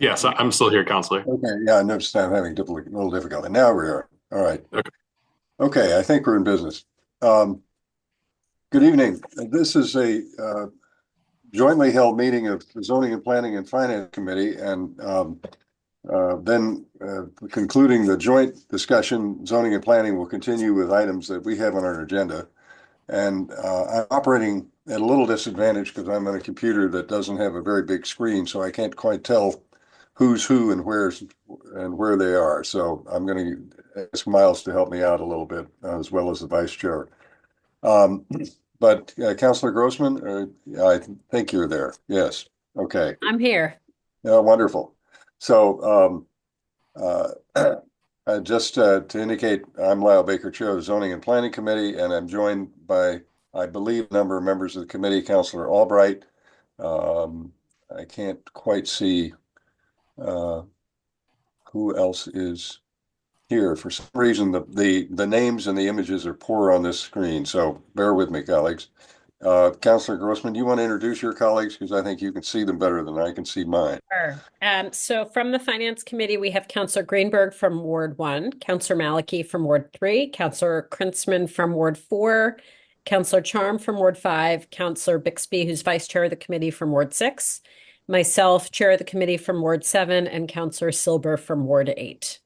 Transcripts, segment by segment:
Yes, I'm still here, Counselor. Okay, yeah, I noticed I'm having little difficulty. Now we are. All right. Okay. Okay, I think we're in business. Um, Good evening. This is a jointly held meeting of the Zoning and Planning and Finance Committee, and then concluding the joint discussion, Zoning and Planning will continue with items that we have on our agenda. And I'm operating at a little disadvantage because I'm on a computer that doesn't have a very big screen, so I can't quite tell who's who and where they are. So I'm going to ask Miles to help me out a little bit, as well as the vice chair. Um, but Councilor Grossman, I think you're there. Yes. Okay. I'm here. Yeah, wonderful. So just to indicate, I'm Lyle Baker, Chair of the Zoning and Planning Committee, and I'm joined by, I believe, a number of members of the committee, Councilor Albright. I can't quite see uh, who else is here. For some reason, the names and the images are poor on this screen, so bear with me, colleagues. Councilor Grossman, do you want to introduce your colleagues? Because I think you can see them better than I can see mine. Sure. So from the Finance Committee, we have Councillor Greenberg from Ward 1, Councillor Malachy from Ward 3, Councillor Krinsman from Ward 4, Councillor Charm from Ward 5, Councillor Bixby, who's Vice Chair of the Committee from Ward 6, myself, Chair of the Committee from Ward 7, and Councillor Silber from Ward 8.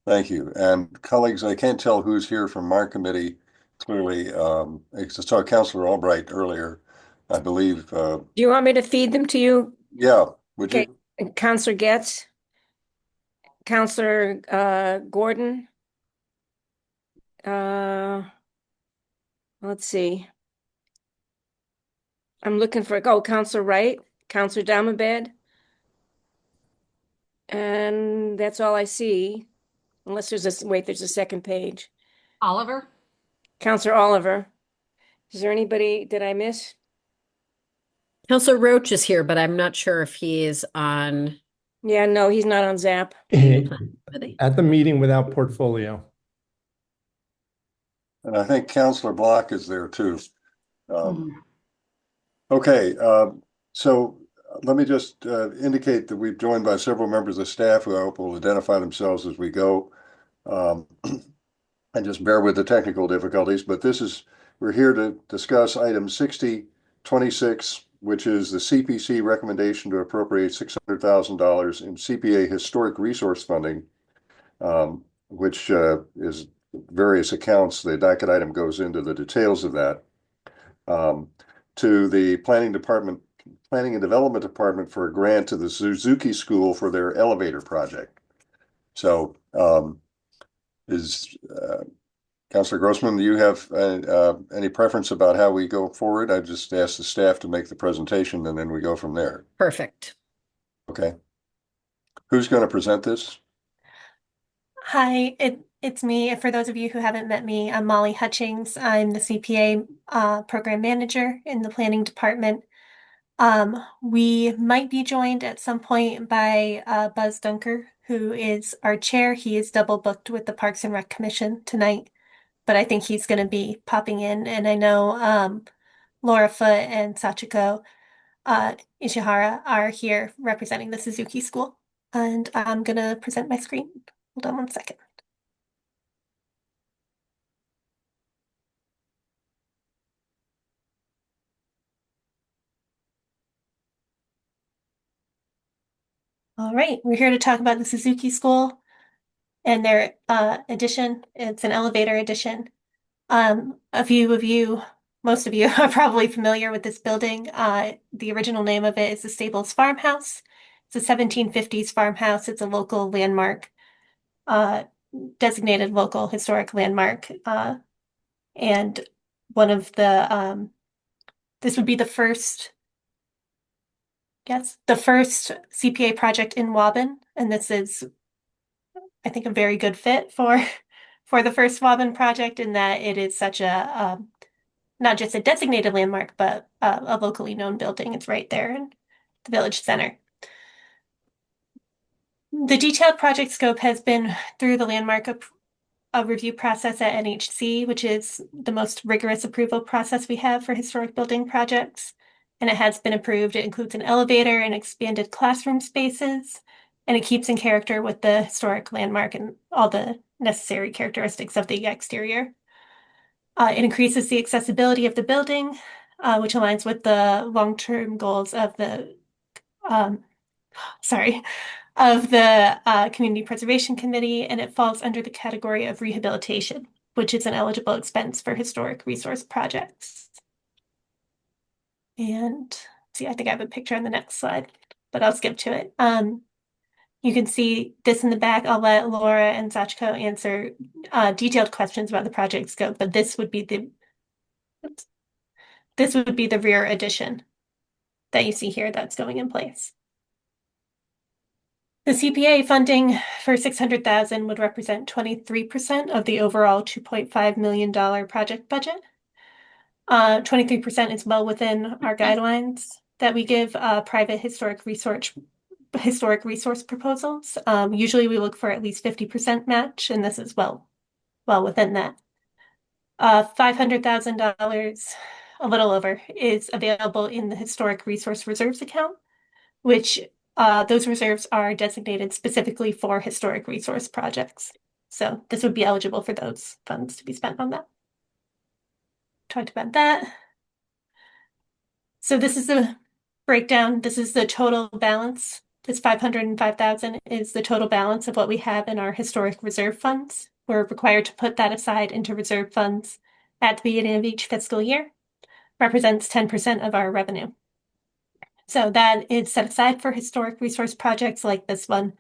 Thank you. And colleagues, I can't tell who's here from our committee clearly. I saw Councilor Albright earlier, I believe. Do you want me to feed them to you? Yeah, would Okay, you? Counselor Getz, Counselor Gordon. Uh, let's see. I'm looking for, Counselor Wright, Counselor Damabed. And that's all I see, unless there's a second page. Oliver? Counselor Oliver. Is there anybody, did I miss? Councillor Roach is here, but I'm not sure if he is on Yeah, no, he's not on Zap. the committee. At the meeting without portfolio. And I think Councilor Block is there too. Okay, so let me just indicate that we've joined by several members of staff who I hope will identify themselves as we go. And just bear with the technical difficulties, but we're here to discuss item 6026, which is the CPC recommendation to appropriate $600,000 in CPA historic resource funding, which is various accounts. The docket item goes into the details of that. To the Planning and Development Department for a grant to the Suzuki School for their elevator project. So Councilor Grossman, do you have any preference about how we go forward? I just asked the staff to make the presentation and then we go from there. Perfect. Okay. Who's going to present this? Hi, it's me. For those of you who haven't met me, I'm Molly Hutchings. I'm the CPA program manager in the planning department. We might be joined at some point by Buzz Dunker, who is our chair. He is double booked with the Parks and Rec Commission tonight, but I think he's going to be popping in. And I know Laura Foote and Sachiko Ishihara are here representing the Suzuki School. And I'm going to present my screen. Hold on one second. All right, we're here to talk about the Suzuki School and their addition. It's an elevator addition. A few of you, most of you are probably familiar with this building. The original name of it is the Stables Farmhouse. It's a 1750s farmhouse. It's a local landmark, designated local historic landmark. And one of this would be the first CPA project in Waubun, and this is, I think, a very good fit for the first Waubun project in that it is such a not just a designated landmark, but a locally known building. It's right there in the village center. The detailed project scope has been through the landmark review process at NHC, which is the most rigorous approval process we have for historic building projects. And it has been approved. It includes an elevator and expanded classroom spaces, and it keeps in character with the historic landmark and all the necessary characteristics of the exterior. It increases the accessibility of the building, which aligns with the long-term goals of the um, Community Preservation Committee, and it falls under the category of rehabilitation, which is an eligible expense for historic resource projects. And see, I think I have a picture on the next slide, but I'll skip to it. You can see this in the back. I'll let Laura and Sachiko answer detailed questions about the project scope, but this would be the rear addition that you see here that's going in place. The CPA funding for $600,000 would represent 23% of the overall $2.5 million project budget. 23% is well within our guidelines that we give private historic resource proposals. Usually we look for at least 50% match, and this is well within that. $500,000, a little over, is available in the Historic Resource Reserves account, which those reserves are designated specifically for historic resource projects. So this would be eligible for those funds to be spent on that. Talked about that. So this is the breakdown. This is the total balance. This 505,000 is the total balance of what we have in our historic reserve funds. We're required to put that aside into reserve funds at the beginning of each fiscal year. Represents 10% of our revenue. So that is set aside for historic resource projects like this one,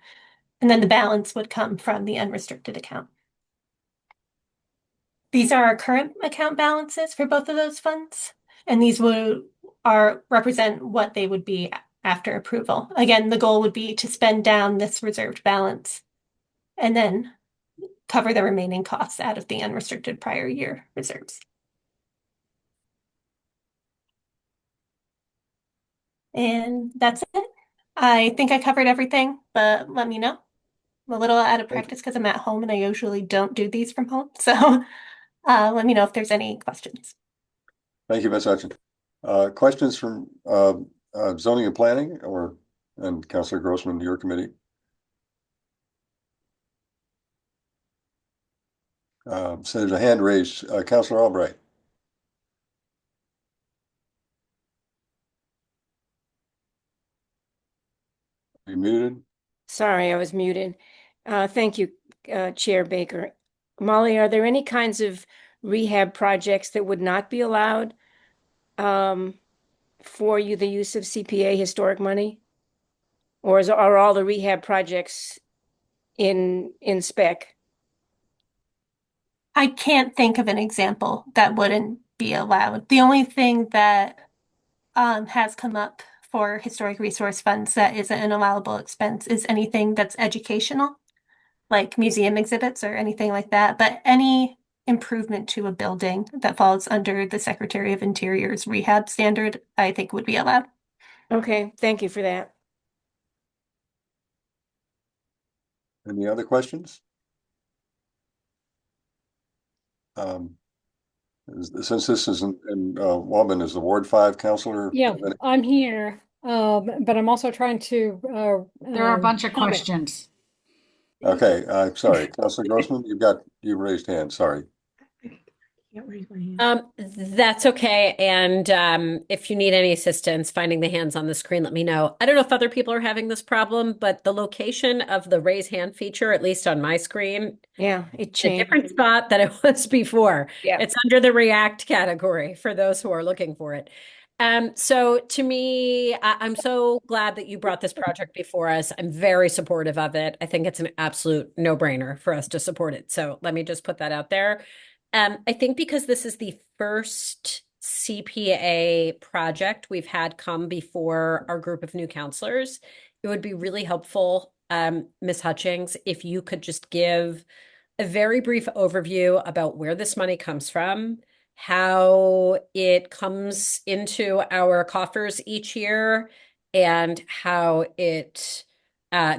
and then the balance would come from the unrestricted account. These are our current account balances for both of those funds, and these represent what they would be after approval. Again, the goal would be to spend down this reserved balance and then cover the remaining costs out of the unrestricted prior year reserves. And that's it. I think I covered everything, but let me know. I'm a little out of practice because I'm at home and I usually don't do these from home. So let me know if there's any questions. Thank you, Ms. Hutchins. Questions from zoning and planning and Councilor Grossman, your committee? So there's a hand raised. Councilor Albright. Are you muted? Sorry, I was muted. Thank you, Chair Baker. Molly, are there any kinds of rehab projects that would not be allowed for the use of CPA historic money? Or are all the rehab projects in spec? I can't think of an example that wouldn't be allowed. The only thing that has come up for historic resource funds that isn't an allowable expense is anything that's educational, like museum exhibits or anything like that. But any improvement to a building that falls under the Secretary of Interior's rehab standard, I think would be allowed. Okay, thank you for that. Any other questions? Since this is in Woburn, is the Ward 5 councilor? Yeah, I'm here, but I'm also trying to. There are a bunch of comment. questions. Okay, sorry, Councilor Grossman, you raised hand. Sorry. That's okay. And if you need any assistance finding the hands on the screen, let me know. I don't know if other people are having this problem, but the location of the raise hand feature, at least on my screen, Yeah, it it's a changed. different spot than it was before. Yeah. It's under the React category for those who are looking for it. So to me, I'm so glad that you brought this project before us. I'm very supportive of it. I think it's an absolute no-brainer for us to support it. So let me just put that out there. I think because this is the first CPA project we've had come before our group of new counselors, it would be really helpful, Ms. Hutchings, if you could just give a very brief overview about where this money comes from, how it comes into our coffers each year, and how it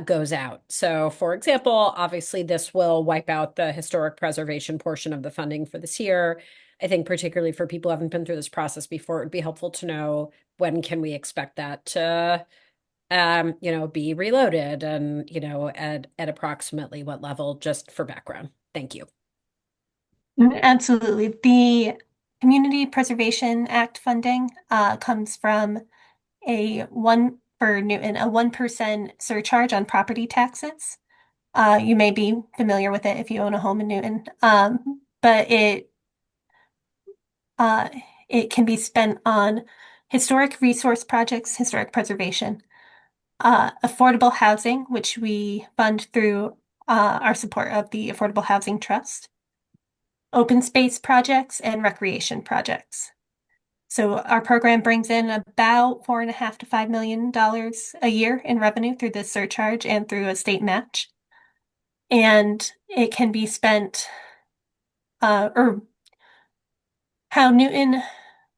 goes out. So for example, obviously this will wipe out the historic preservation portion of the funding for this year. I think particularly for people who haven't been through this process before, it would be helpful to know when can we expect that to be reloaded and, at approximately what level, just for background. Thank you. Absolutely. The Community Preservation Act funding comes from for Newton, a 1% surcharge on property taxes. You may be familiar with it if you own a home in Newton. But it can be spent on historic resource projects, historic preservation, affordable housing, which we fund through our support of the Affordable Housing Trust, open space projects, and recreation projects. So our program brings in about $4.5 to $5 million a year in revenue through this surcharge and through a state match. And it can be spent, or how Newton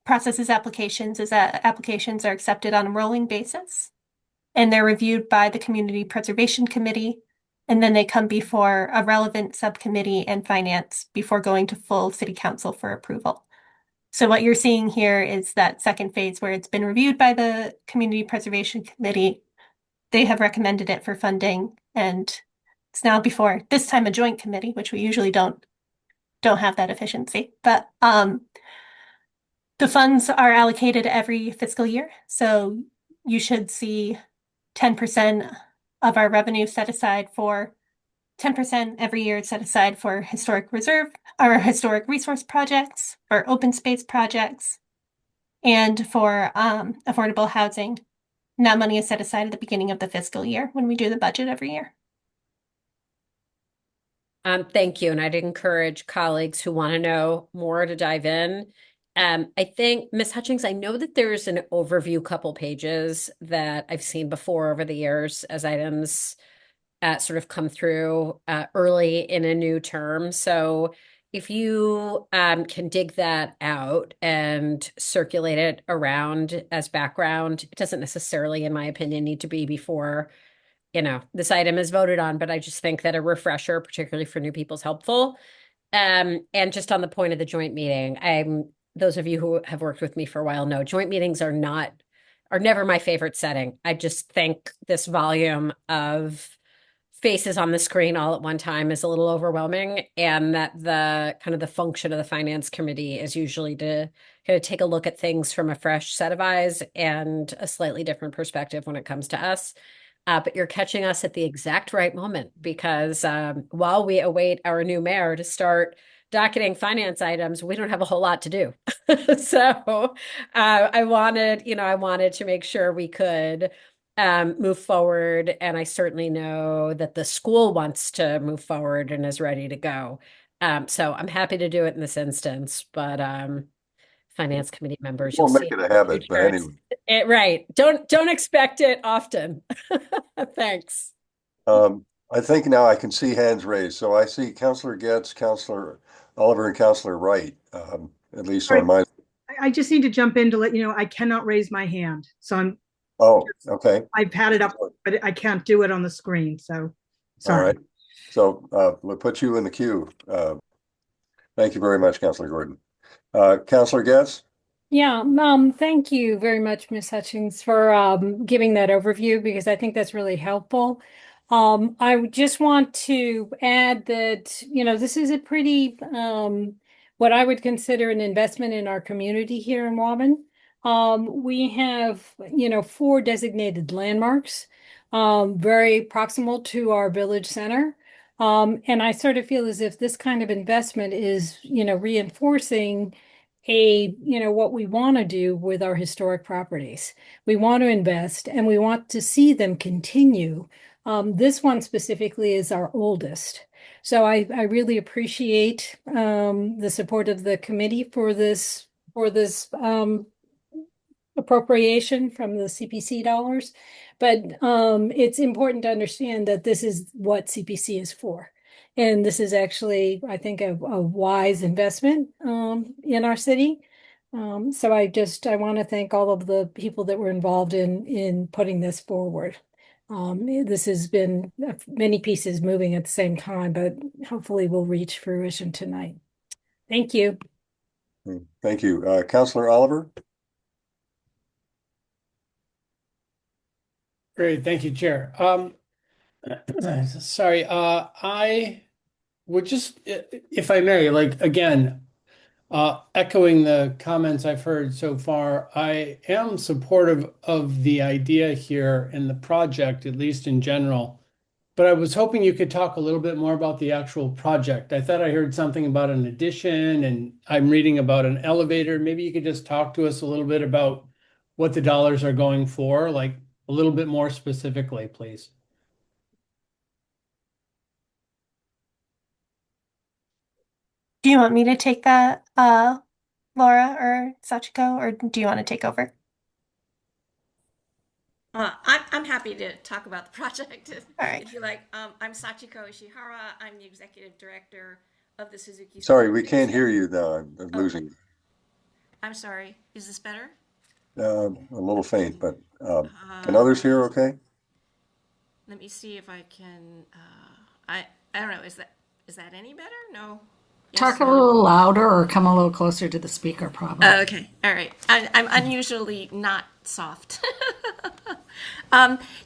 processes applications is that applications are accepted on a rolling basis, and they're reviewed by the Community Preservation Committee, and then they come before a relevant subcommittee and finance before going to full city council for approval. So what you're seeing here is that second phase where it's been reviewed by the Community Preservation Committee. They have recommended it for funding, and it's now before this time a joint committee, which we usually don't have that efficiency. But the funds are allocated every fiscal year. So you should see 10% of our revenue set aside for 10% every year set aside for historic reserve or historic resource projects, for open space projects, and for affordable housing. And that money is set aside at the beginning of the fiscal year when we do the budget every year. Thank you. And I'd encourage colleagues who want to know more to dive in. I think, Ms. Hutchings, I know that there's an overview couple pages that I've seen before over the years as items sort of come through early in a new term. So if you can dig that out and circulate it around as background, it doesn't necessarily, in my opinion, need to be before, this item is voted on, but I just think that a refresher, particularly for new people, is helpful. And just on the point of the joint meeting, those of you who have worked with me for a while know joint meetings are never my favorite setting. I just think this volume of faces on the screen all at one time is a little overwhelming, and that the kind of the function of the finance committee is usually to kind of take a look at things from a fresh set of eyes and a slightly different perspective when it comes to us. But you're catching us at the exact right moment, because while we await our new mayor to start docketing finance items, we don't have a whole lot to do. So I wanted to make sure we could move forward. And I certainly know that the school wants to move forward and is ready to go. So I'm happy to do it in this instance, but finance committee members, We'll you'll make see it a habit, but charts. anyway. Right. Don't expect it often. Thanks. I think now I can see hands raised. So I see Counselor Getz, Counselor Oliver, and Counselor Wright, at least on my. I just need to jump in to let you know I cannot raise my hand. So Oh, okay. I've had it up, but I can't do it on the screen. So All sorry. right. So we'll put you in the queue. Thank you very much, Counselor Gordon. Counselor Getz? Yeah, thank you very much, Ms. Hutchings, for giving that overview, because I think that's really helpful. I would just want to add that, this is a pretty, what I would consider an investment in our community here in Woburn. We have, 4 designated landmarks, very proximal to our village center. And I sort of feel as if this kind of investment is, reinforcing what we want to do with our historic properties. We want to invest and we want to see them continue. This one specifically is our oldest. So I really appreciate the support of the committee for this appropriation from the CPC dollars. But it's important to understand that this is what CPC is for. And this is actually, I think, a wise investment in our city. So I want to thank all of the people that were involved in putting this forward. This has been many pieces moving at the same time, but hopefully we'll reach fruition tonight. Thank you. Thank you. Counselor Oliver? Great, thank you, Chair. Sorry, I would just, if I may, like, again, echoing the comments I've heard so far, I am supportive of the idea here in the project, at least in general. But I was hoping you could talk a little bit more about the actual project. I thought I heard something about an addition, and I'm reading about an elevator. Maybe you could just talk to us a little bit about what the dollars are going for, like a little bit more specifically, please. Do you want me to take that, Laura or Sachiko, or do you want to take over? I'm happy to talk about the project All right. if you like. I'm Sachiko Ishihara. I'm the executive director of the Suzuki Sorry, School we of can't Business. hear you though. I'm Oh. losing you. I'm sorry. Is this better? A little faint, but can others hear okay? Let me see if I can. I don't know. Is that any better? No. Yes, Talk a no? little louder or come a little closer to the speaker, probably. Okay. All right. I'm unusually not soft.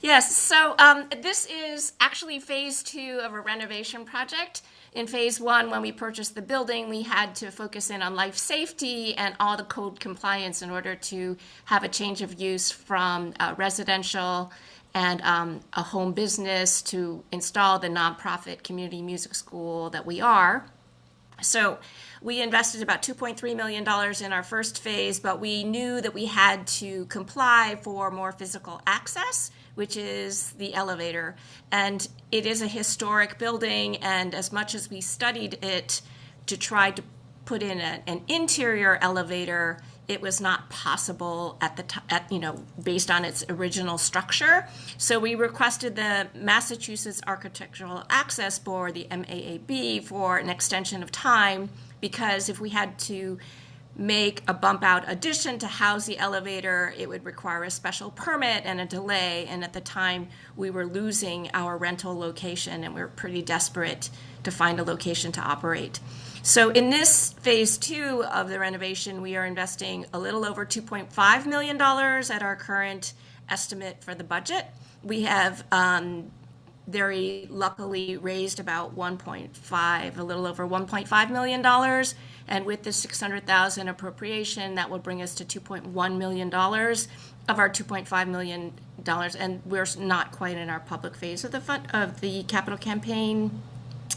Yes. So this is actually phase 2 of a renovation project. In phase 1, when we purchased the building, we had to focus in on life safety and all the code compliance in order to have a change of use from residential and a home business to install the nonprofit community music school that we are. So we invested about $2.3 million in our first phase, but we knew that we had to comply for more physical access, which is the elevator. And it is a historic building, and as much as we studied it to try to put in an interior elevator, it was not possible at the based on its original structure. So we requested the Massachusetts Architectural Access Board, the MAAB, for an extension of time, because if we had to make a bump out addition to house the elevator, it would require a special permit and a delay. And at the time, we were losing our rental location, and we were pretty desperate to find a location to operate. So in this phase 2 of the renovation, we are investing a little over $2.5 million at our current estimate for the budget. We have very luckily raised about a little over $1.5 million. And with the $600,000 appropriation, that will bring us to $2.1 million of our $2.5 million. And we're not quite in our public phase of the capital campaign.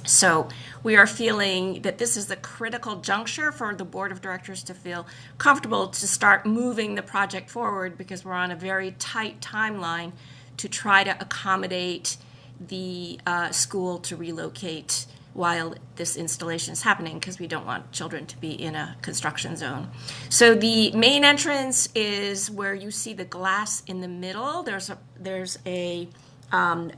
So we are feeling that this is the critical juncture for the board of directors to feel comfortable to start moving the project forward, because we're on a very tight timeline to try to accommodate the school to relocate while this installation is happening, because we don't want children to be in a construction zone. So the main entrance is where you see the glass in the middle. There's a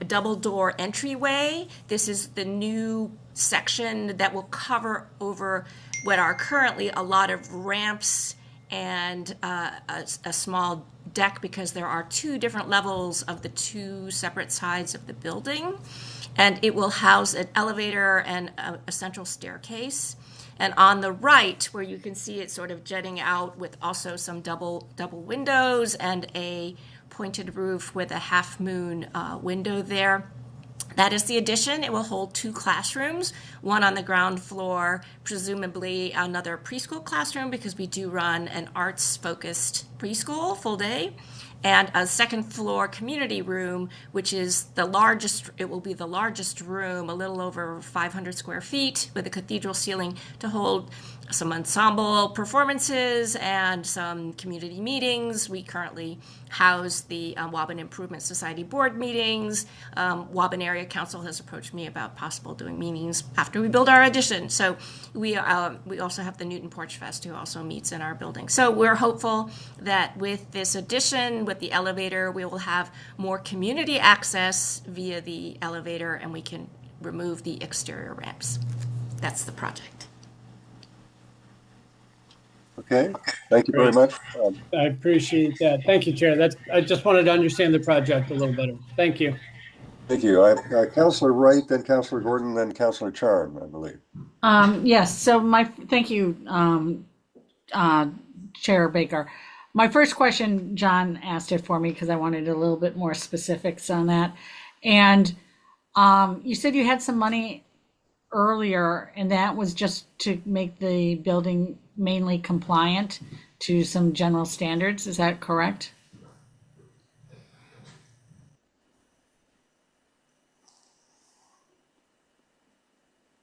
double door entryway. This is the new section that will cover over what are currently a lot of ramps and a small deck, because there are 2 different levels of the 2 separate sides of the building. And it will house an elevator and a central staircase. And on the right, where you can see it sort of jetting out with also some double windows and a pointed roof with a half moon window there. That is the addition. It will hold 2 classrooms, one on the ground floor, presumably another preschool classroom, because we do run an arts-focused preschool full day, and a second floor community room, which is it will be the largest room, a little over 500 square feet, with a cathedral ceiling to hold some ensemble performances and some community meetings. We currently house the Waban Improvement Society board meetings. Waban Area Council has approached me about possible doing meetings after we build our addition. So we also have the Newton Porch Fest, who also meets in our building. So we're hopeful that with this addition, with the elevator, we will have more community access via the elevator, and we can remove the exterior ramps. That's the project. Okay, thank you very much. I appreciate that. Thank you, Chair. I just wanted to understand the project a little better. Thank you. Thank you. Councilor Wright, then Councilor Gordon, then Councilor Charm, I believe. Yes, so thank you, Chair Baker. My first question, John asked it for me because I wanted a little bit more specifics on that. And you said you had some money earlier, and that was just to make the building mainly compliant to some general standards. Is that correct?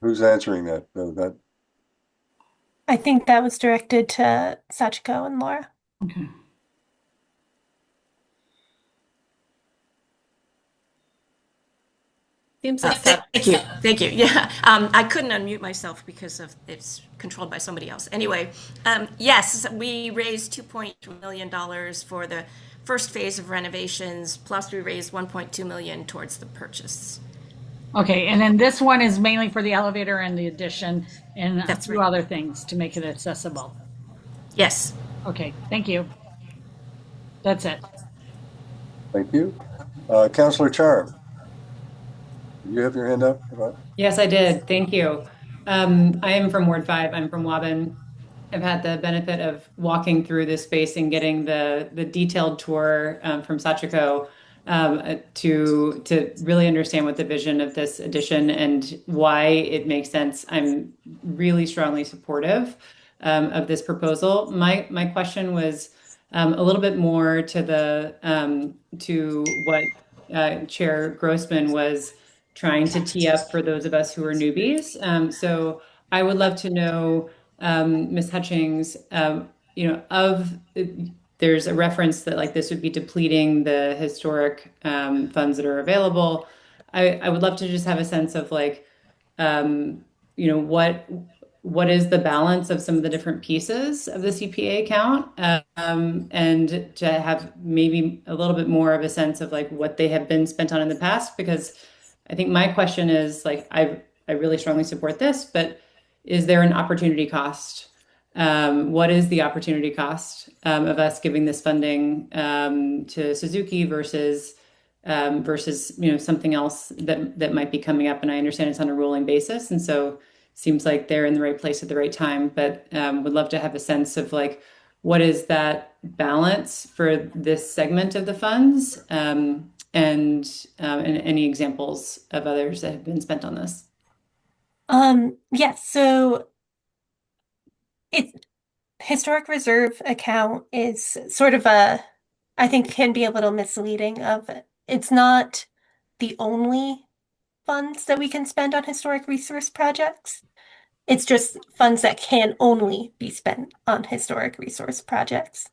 Who's answering that? That I think that was directed to Sachiko and Laura. Okay. Seems like Thank you. Thank you. Yeah. I couldn't unmute myself because of it's controlled by somebody else. Anyway, yes, we raised $2.2 million for the first phase of renovations, plus we raised 1.2 million towards the purchase. Okay, and then this one is mainly for the elevator and the addition and a That's few right. other things to make it accessible. Yes. Okay, thank you. That's it. Thank you. Councillor Charm, you have your hand up? Yes, I did. Thank you. I am from Ward 5. I'm from Waban. I've had the benefit of walking through this space and getting the detailed tour from Sachiko to really understand what the vision of this addition and why it makes sense. I'm really strongly supportive of this proposal. My question was a little bit more to the to what Chair Grossman was trying to tee up for those of us who are newbies. So I would love to know, Ms. Hutchings, there's a reference that like this would be depleting the historic funds that are available. I would love to just have a sense of like, what is the balance of some of the different pieces of the CPA account, and to have maybe a little bit more of a sense of like what they have been spent on in the past, because I think my question is like, I really strongly support this, but is there an opportunity cost? What is the opportunity cost of us giving this funding to Suzuki versus something else that might be coming up? And I understand it's on a rolling basis, and so seems like they're in the right place at the right time. But would love to have a sense of like what is that balance for this segment of the funds, and any examples of others that have been spent on this. Yes, so it's historic reserve account is sort of I think can be a little misleading of it's not the only funds that we can spend on historic resource projects. It's just funds that can only be spent on historic resource projects.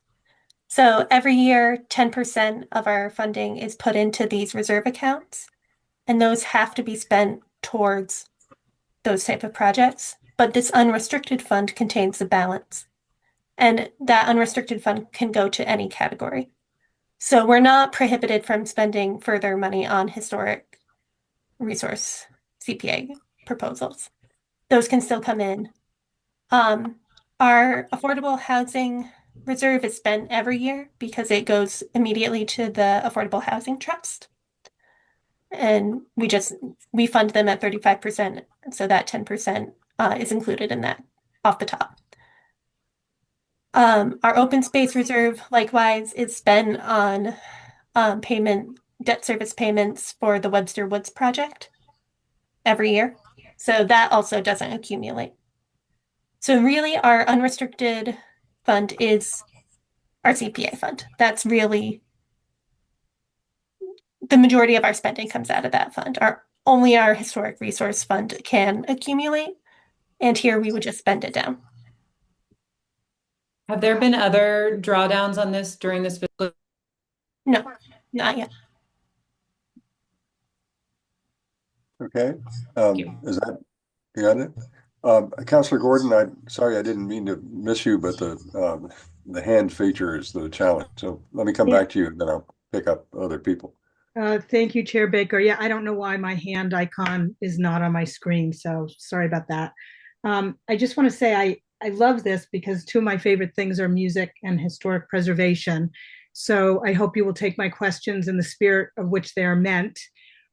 So every year, 10% of our funding is put into these reserve accounts, and those have to be spent towards those type of projects. But this unrestricted fund contains the balance, and that unrestricted fund can go to any category. So we're not prohibited from spending further money on historic resource CPA proposals. Those can still come in. Our affordable housing reserve is spent every year because it goes immediately to the Affordable Housing Trust. And we fund them at 35%, so that 10% is included in that off the top. Our open space reserve, likewise, is spent on debt service payments for the Webster Woods project every year. So that also doesn't accumulate. So really our unrestricted fund is our CPA fund. That's really the majority of our spending comes out of that fund. Only our historic resource fund can accumulate, and here we would just spend it down. Have there been other drawdowns on this during this fiscal? No, not yet. Okay. Is that you got it? Councillor Gordon, I'm sorry I didn't mean to miss you, but the hand feature is the challenge. So let me come back to you, and then I'll pick up other people. Thank you, Chair Baker. Yeah, I don't know why my hand icon is not on my screen, so sorry about that. I just want to say I love this because two of my favorite things are music and historic preservation. So I hope you will take my questions in the spirit of which they are meant,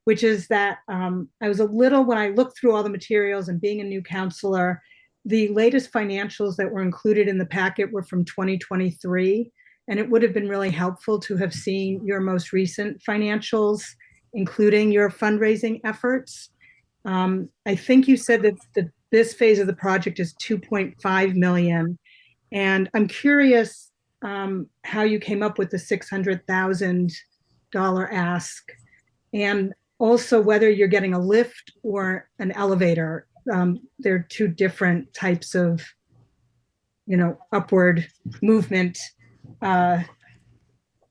which is that I was when I looked through all the materials and being a new counselor, the latest financials that were included in the packet were from 2023. And it would have been really helpful to have seen your most recent financials, including your fundraising efforts. I think you said that this phase of the project is 2.5 million. And I'm curious how you came up with the $600,000 ask, and also whether you're getting a lift or an elevator. They're two different types of, upward movement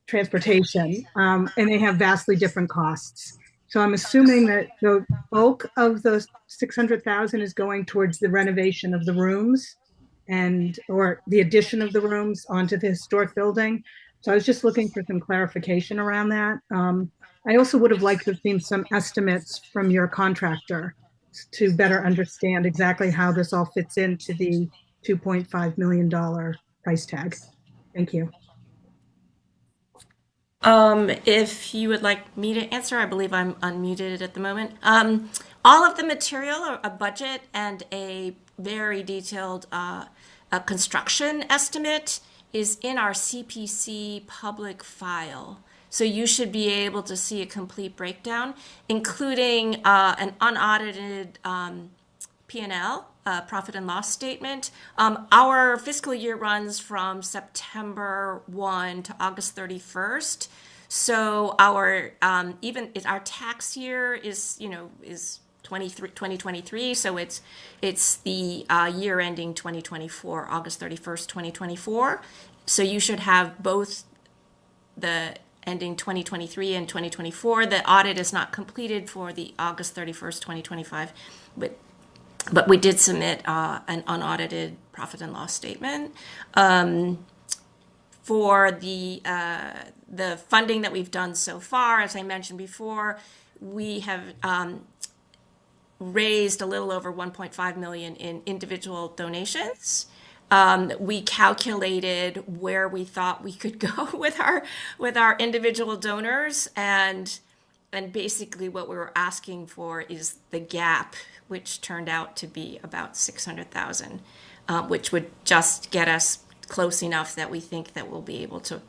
transportation, and they have vastly different costs. So I'm assuming that the bulk of the 600,000 is going towards the renovation of the rooms or the addition of the rooms onto the historic building. So I was just looking for some clarification around that. I also would have liked to have seen some estimates from your contractor to better understand exactly how this all fits into the $2.5 million price tag. Thank you. If you would like me to answer, I believe I'm unmuted at the moment. All of the material, a budget and a very detailed construction estimate is in our CPC public file. So you should be able to see a complete breakdown, including an unaudited P&L, profit and loss statement. Our fiscal year runs from September 1 to August 31st. So our tax year is 2023. So it's the year ending 2024, August 31st, 2024. So you should have both the ending 2023 and 2024. The audit is not completed for the August 31st, 2025, but we did submit an unaudited profit and loss statement. For the funding that we've done so far, as I mentioned before, we have raised a little over 1.5 million in individual donations. We calculated where we thought we could go with our individual donors, and basically what we were asking for is the gap, which turned out to be about 600,000, which would just get us close enough that we think that we'll be able to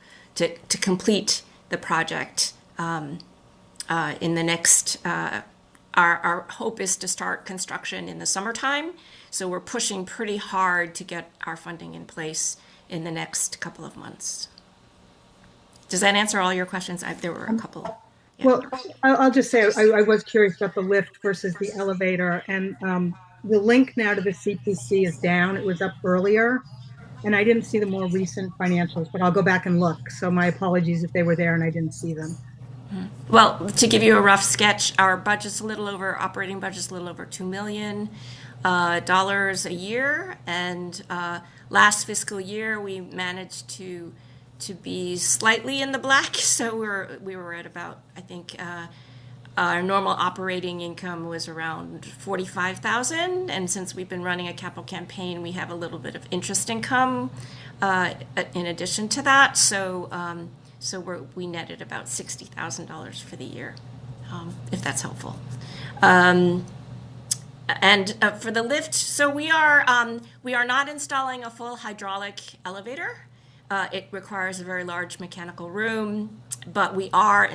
complete the project in the next. Our hope is to start construction in the summertime, so we're pushing pretty hard to get our funding in place in the next couple of months. Does that answer all your questions? There were a couple. Yeah. Well, I'll just say I was curious about the lift versus the elevator, and the link now to the CPC is down. It was up earlier, and I didn't see the more recent financials, but I'll go back and look. So my apologies if they were there and I didn't see them. Well, to give you a rough sketch, our operating budget's a little over $2 million a year, and last fiscal year we managed to be slightly in the black. So we were at about, I think, our normal operating income was around 45,000, and since we've been running a capital campaign, we have a little bit of interest income in addition to that. So we netted about $60,000 for the year, if that's helpful. And for the lift, so we are not installing a full hydraulic elevator. It requires a very large mechanical room, but we are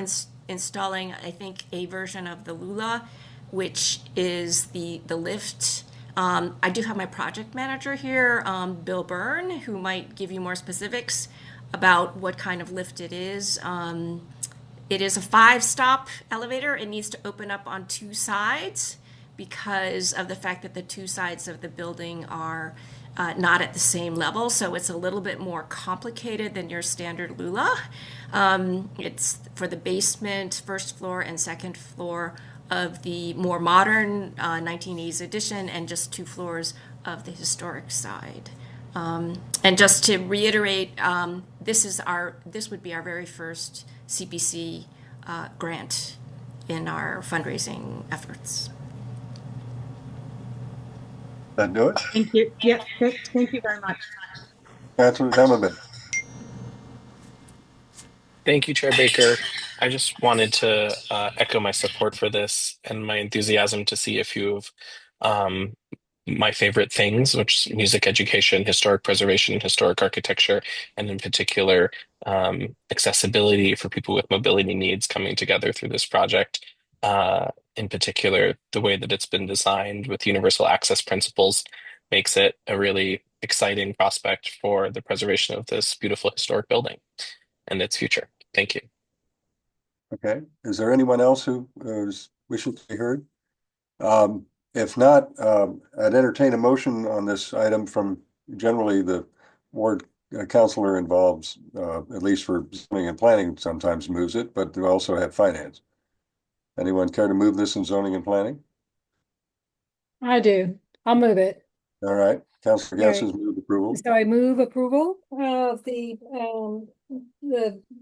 installing, I think, a version of the Lula, which is the lift. I do have my project manager here, Bill Byrne, who might give you more specifics about what kind of lift it is. It is a 5-stop elevator. It needs to open up on 2 sides because of the fact that the 2 sides of the building are not at the same level. So it's a little bit more complicated than your standard Lula. It's for the basement, first floor, and second floor of the more modern 1980s edition, and just 2 floors of the historic side. And just to reiterate, this would be our very first CPC grant in our fundraising efforts. That do it? Thank you. Yeah, thank you very much. Councilor Zimmerman. Thank you, Chair Baker. I just wanted to echo my support for this and my enthusiasm to see a few of my favorite things, which is music education, historic preservation, historic architecture, and in particular, accessibility for people with mobility needs coming together through this project. In particular, the way that it's been designed with universal access principles makes it a really exciting prospect for the preservation of this beautiful historic building and its future. Thank you. Okay, is there anyone else who wishes to be heard? If not, I'd entertain a motion on this item from generally the ward counselor involves, at least for zoning and planning, sometimes moves it, but we also have finance. Anyone care to move this in zoning and planning? I do. I'll move it. All right, Councilor All Guess right. has moved approval. So I move approval of the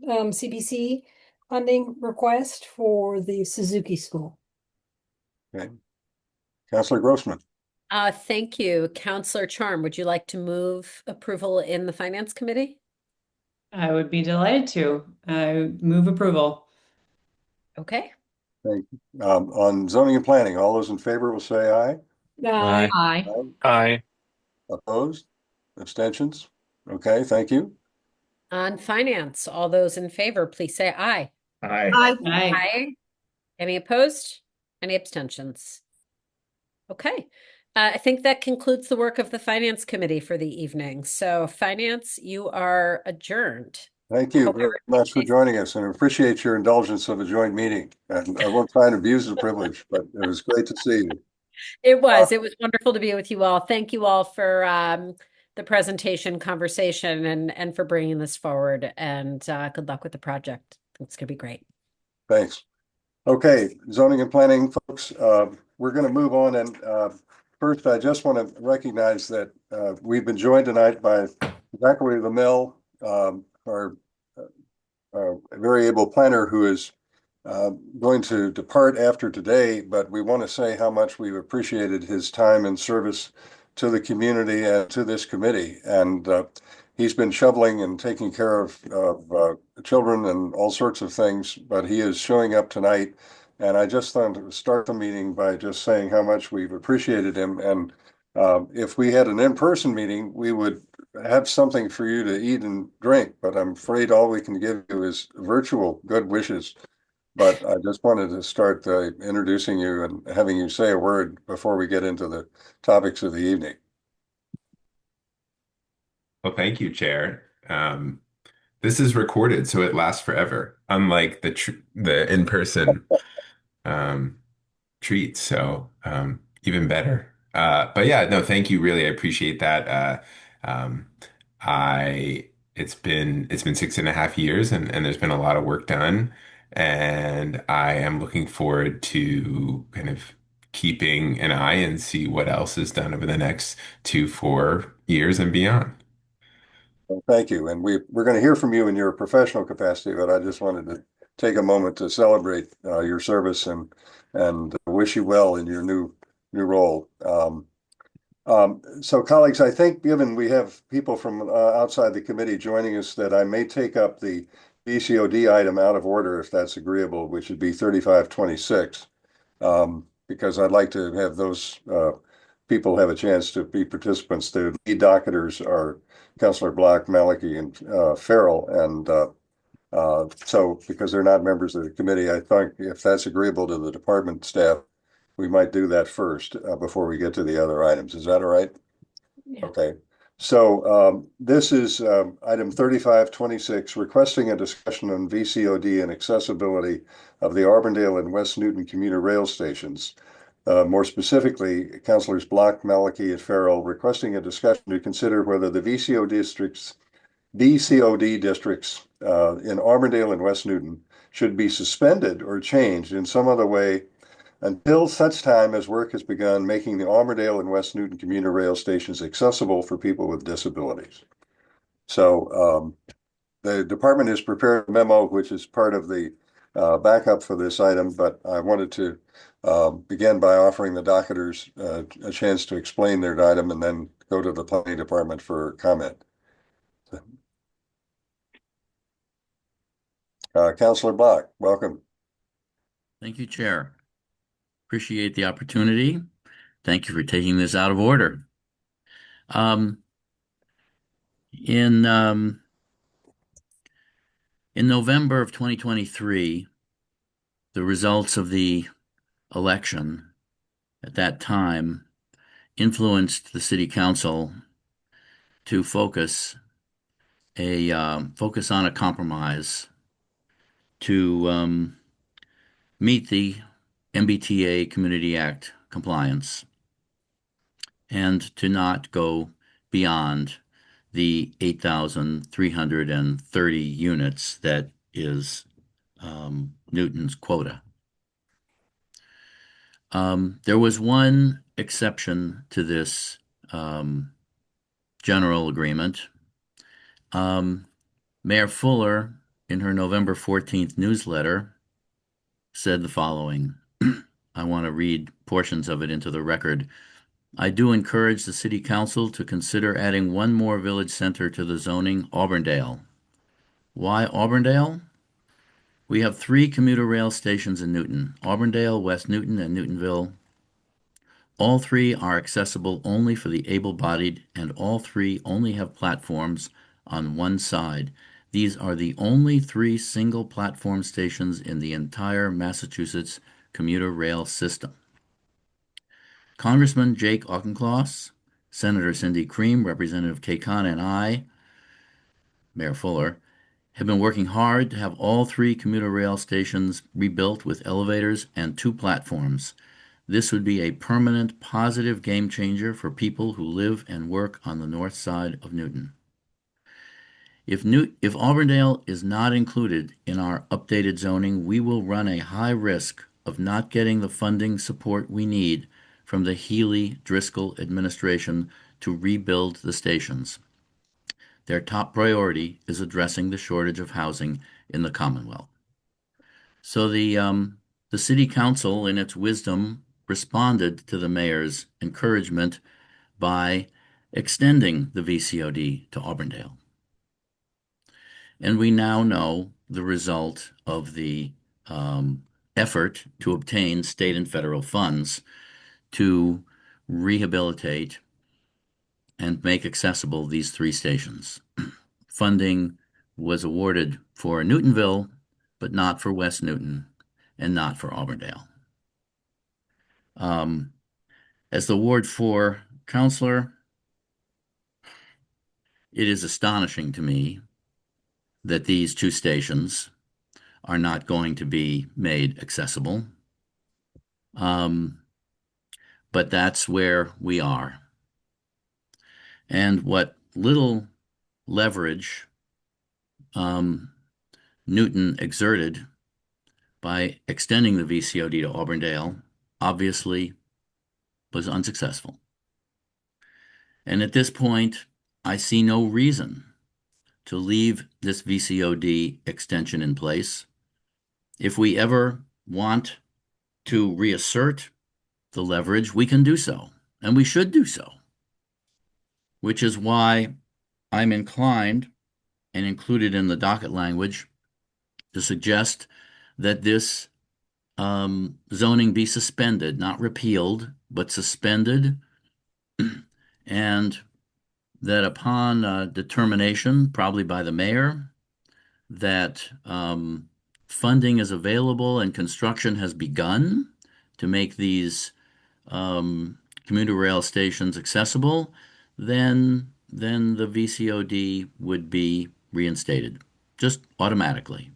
CBC funding request for the Suzuki School. Okay, Councilor Grossman. Thank you. Counselor Charm, would you like to move approval in the Finance Committee? I would be delighted to. Move approval. Okay. Thank you. On zoning and planning, all those in favor will say aye. Aye. Aye. Aye. Opposed? Abstentions? Okay, thank you. On Finance, all those in favor, please say aye. Aye. Aye. Aye. Any opposed? Any abstentions? Okay. I think that concludes the work of the Finance Committee for the evening. So Finance, you are adjourned. Thank you Hope very much for joining us and appreciate your indulgence of a joint meeting. And I won't try and abuse the privilege, but it was great to see you. It was wonderful to be with you all. Thank you all for the presentation, conversation, and for bringing this forward. And good luck with the project. It's going to be great. Thanks. Okay, zoning and planning folks, we're going to move on. And first, I just want to recognize that we've been joined tonight by Zachary Lamel, our very able planner who is going to depart after today, but we want to say how much we've appreciated his time and service to the community and to this committee. And he's been shoveling and taking care of children and all sorts of things, but he is showing up tonight. And I just wanted to start the meeting by just saying how much we've appreciated him. And if we had an in-person meeting, we would have something for you to eat and drink, but I'm afraid all we can give you is virtual good wishes. But I just wanted to start introducing you and having you say a word before we get into the topics of the evening. Well, thank you, Chair. This is recorded, so it lasts forever, unlike the in-person treat. So even better. But yeah, no, thank you. Really, I appreciate that. It's been 6.5 years, and there's been a lot of work done. And I am looking forward to kind of keeping an eye and see what else is done over the next 2-4 years and beyond. Well, thank you. And we're going to hear from you in your professional capacity, but I just wanted to take a moment to celebrate your service and wish you well in your new role. So colleagues, I think given we have people from outside the committee joining us, that I may take up the BCOD item out of order, if that's agreeable, which would be 3526, because I'd like to have those people have a chance to be participants. The lead docketers are Councilor Block, Maliki, and Farrell. And so because they're not members of the committee, I think if that's agreeable to the department staff, we might do that first before we get to the other items. Is that all right? Yeah. Okay. So this is item 3526, requesting a discussion on VCOD and accessibility of the Auburndale and West Newton commuter rail stations. More specifically, Councilors Block, Maliki, and Farrell requesting a discussion to consider whether the VCOD districts in Auburndale and West Newton should be suspended or changed in some other way until such time as work has begun making the Auburndale and West Newton commuter rail stations accessible for people with disabilities. So the department has prepared a memo, which is part of the backup for this item, but I wanted to begin by offering the docketers a chance to explain their item and then go to the planning department for comment. Councilor Block, welcome. Thank you, Chair. Appreciate the opportunity Thank you for taking this out of order. Um, in um, in November of 2023, the results of the election at that time influenced the city council to focus on a compromise to meet the MBTA Community Act compliance and to not go beyond the 8,330 units that is Newton's quota. There was one exception to this general agreement. Mayor Fuller, in her November 14th newsletter, said the following. I want to read portions of it into the record. I do encourage the City Council to consider adding one more village center to the zoning, Auburndale. Why Auburndale? We have 3 commuter rail stations in Newton, Auburndale, West Newton, and Newtonville. All 3 are accessible only for the able-bodied, and all 3 only have platforms on one side. These are the only 3 single platform stations in the entire Massachusetts commuter rail system. Congressman Jake Auchincloss, Senator Cindy Cream, Representative Kay Khan, and I, Mayor Fuller, have been working hard to have all 3 commuter rail stations rebuilt with elevators and 2 platforms. This would be a permanent, positive game changer for people who live and work on the north side of Newton. If Auburndale is not included in our updated zoning, we will run a high risk of not getting the funding support we need from the Healey-Driscoll administration to rebuild the stations. Their top priority is addressing the shortage of housing in the Commonwealth. So the City Council, in its wisdom, responded to the mayor's encouragement by extending the VCOD to Auburndale. And we now know the result of the effort to obtain state and federal funds to rehabilitate and make accessible these 3 stations. Funding was awarded for Newtonville, but not for West Newton and not for Auburndale. As the Ward 4 counselor, it is astonishing to me that these 2 stations are not going to be made accessible. But that's where we are. And what little leverage Newton exerted by extending the VCOD to Auburndale obviously was unsuccessful. And at this point, I see no reason to leave this VCOD extension in place. If we ever want to reassert the leverage, we can do so, and we should do so, which is why I'm inclined and included in the docket language to suggest that this zoning be suspended, not repealed, but suspended, and that upon determination, probably by the mayor, that funding is available and construction has begun to make these commuter rail stations accessible, then the VCOD would be reinstated, just automatically.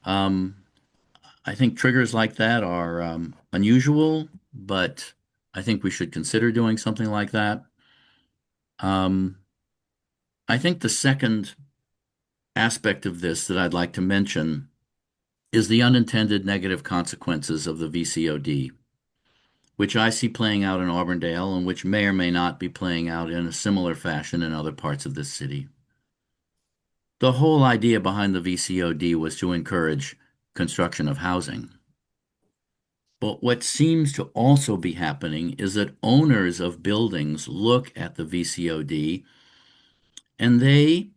I think triggers like that are unusual, but I think we should consider doing something like that. I think the second aspect of this that I'd like to mention is the unintended negative consequences of the VCOD, which I see playing out in Auburndale and which may or may not be playing out in a similar fashion in other parts of this city. The whole idea behind the VCOD was to encourage construction of housing. But what seems to also be happening is that owners of buildings look at the VCOD and they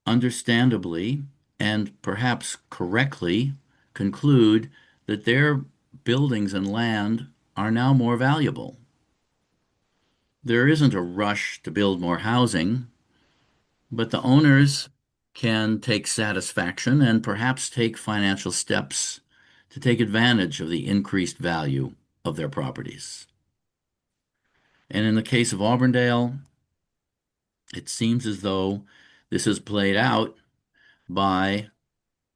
understandably and perhaps correctly conclude that their buildings and land are now more valuable There isn't a rush to build more housing, but the owners can take satisfaction and perhaps take financial steps to take advantage of the increased value of their properties. And in the case of Auburndale, it seems as though this is played out by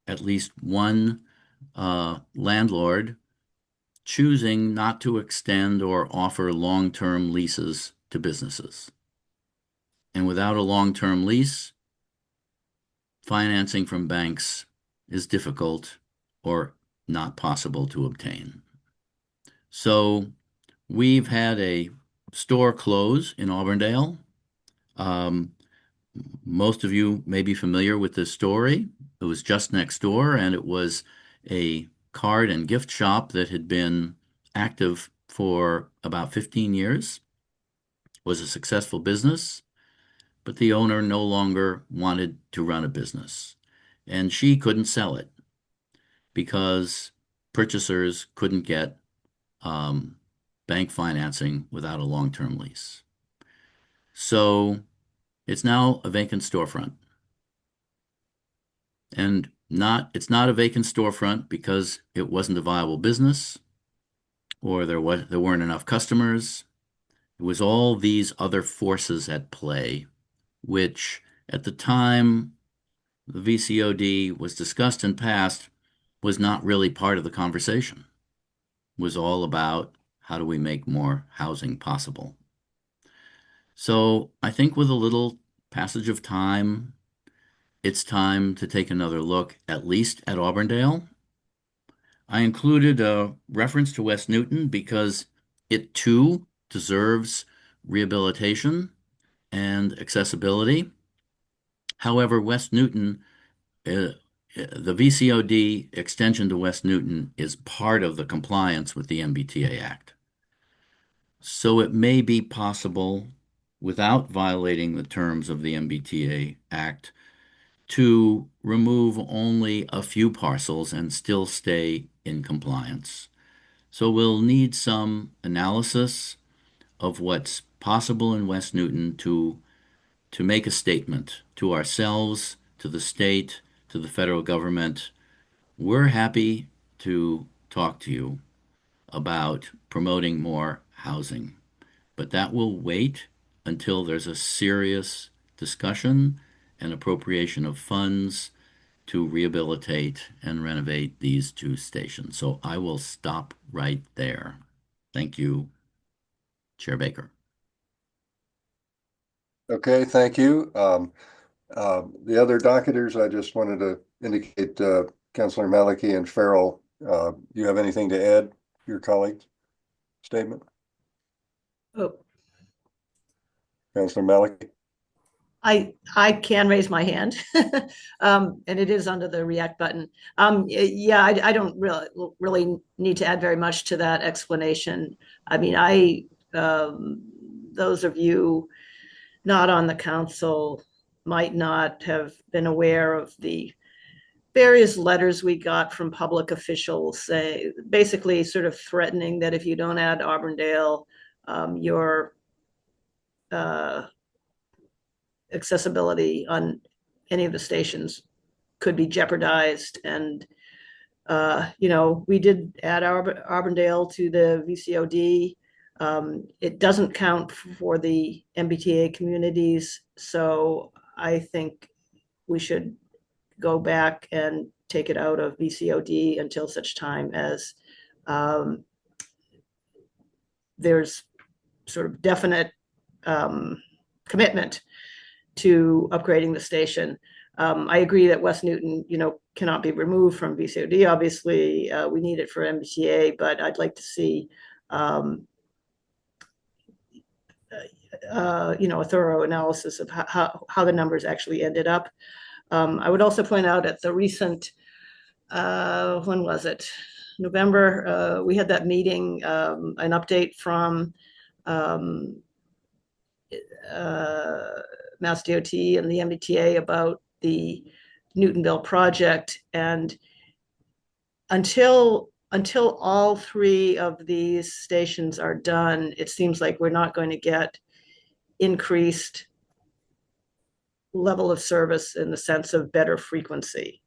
at least one landlord choosing not to extend or offer long-term leases to businesses. And without a long-term lease, financing from banks is difficult or not possible to obtain. So we've had a store close in Auburndale. Most of you may be familiar with this story. It was just next door, and it was a card and gift shop that had been active for about 15 years. It was a successful business, but the owner no longer wanted to run a business, and she couldn't sell it because purchasers couldn't get bank financing without a long-term lease. So it's now a vacant storefront. And it's not a vacant storefront because it wasn't a viable business or there weren't enough customers. It was all these other forces at play, which at the time the VCOD was discussed and passed was not really part of the conversation. It was all about how do we make more housing possible. So I think with a little passage of time, it's time to take another look, at least at Auburndale. I included a reference to West Newton because it too deserves rehabilitation and accessibility. However, West Newton, the VCOD extension to West Newton is part of the compliance with the MBTA Act. So it may be possible, without violating the terms of the MBTA Act, to remove only a few parcels and still stay in compliance. So we'll need some analysis of what's possible in West Newton to make a statement to ourselves, to the state, to the federal government. We're happy to talk to you about promoting more housing, but that will wait until there's a serious discussion and appropriation of funds to rehabilitate and renovate these two stations. So I will stop right there. Thank you, Chair Baker. Okay, thank you. The other docketers, I just wanted to indicate, Councilor Maliki and Farrell, you have anything to add to your colleague's statement? Oh, Councilor Maliki? I can raise my hand, and it is under the react button. Yeah, I don't really need to add very much to that explanation. I mean, those of you not on the council might not have been aware of the various letters we got from public officials, basically sort of threatening that if you don't add Auburndale, your accessibility on any of the stations could be jeopardized. And we did add Auburndale to the VCOD. It doesn't count for the MBTA communities, so I think we should go back and take it out of VCOD until such time as there's sort of definite commitment to upgrading the station. I agree that West Newton, cannot be removed from VCOD. Obviously, we need it for MBTA, but I'd like to see a thorough analysis of how the numbers actually ended up. I would also point out at the recent, when was it? November, we had that meeting, an update from Mass DOT and the MBTA about the Newtonville project. And until all three of these stations are done, it seems like we're not going to get increased level of service in the sense of better frequency.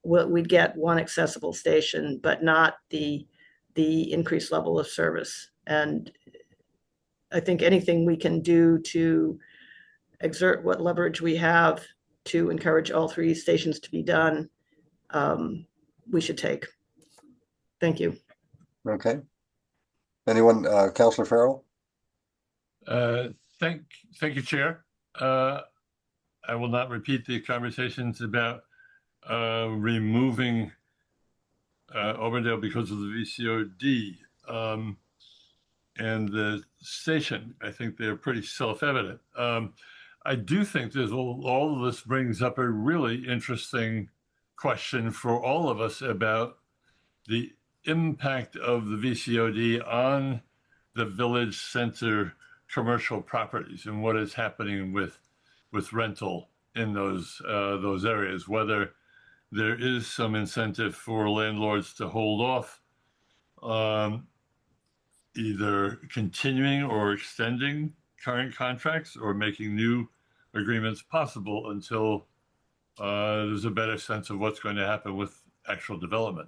We'd get one accessible station, but not the increased level of service. And I think anything we can do to exert what leverage we have to encourage all 3 stations to be done, we should take. Thank you. Okay. Anyone, Councilor Farrell? Thank you, Chair. I will not repeat the conversations about removing Auburndale because of the VCOD and the station. I think they're pretty self-evident. I do think there's all of this brings up a really interesting question for all of us about the impact of the VCOD on the village center commercial properties and what is happening with rental in those areas, whether there is some incentive for landlords to hold off either continuing or extending current contracts or making new agreements possible until there's a better sense of what's going to happen with actual development.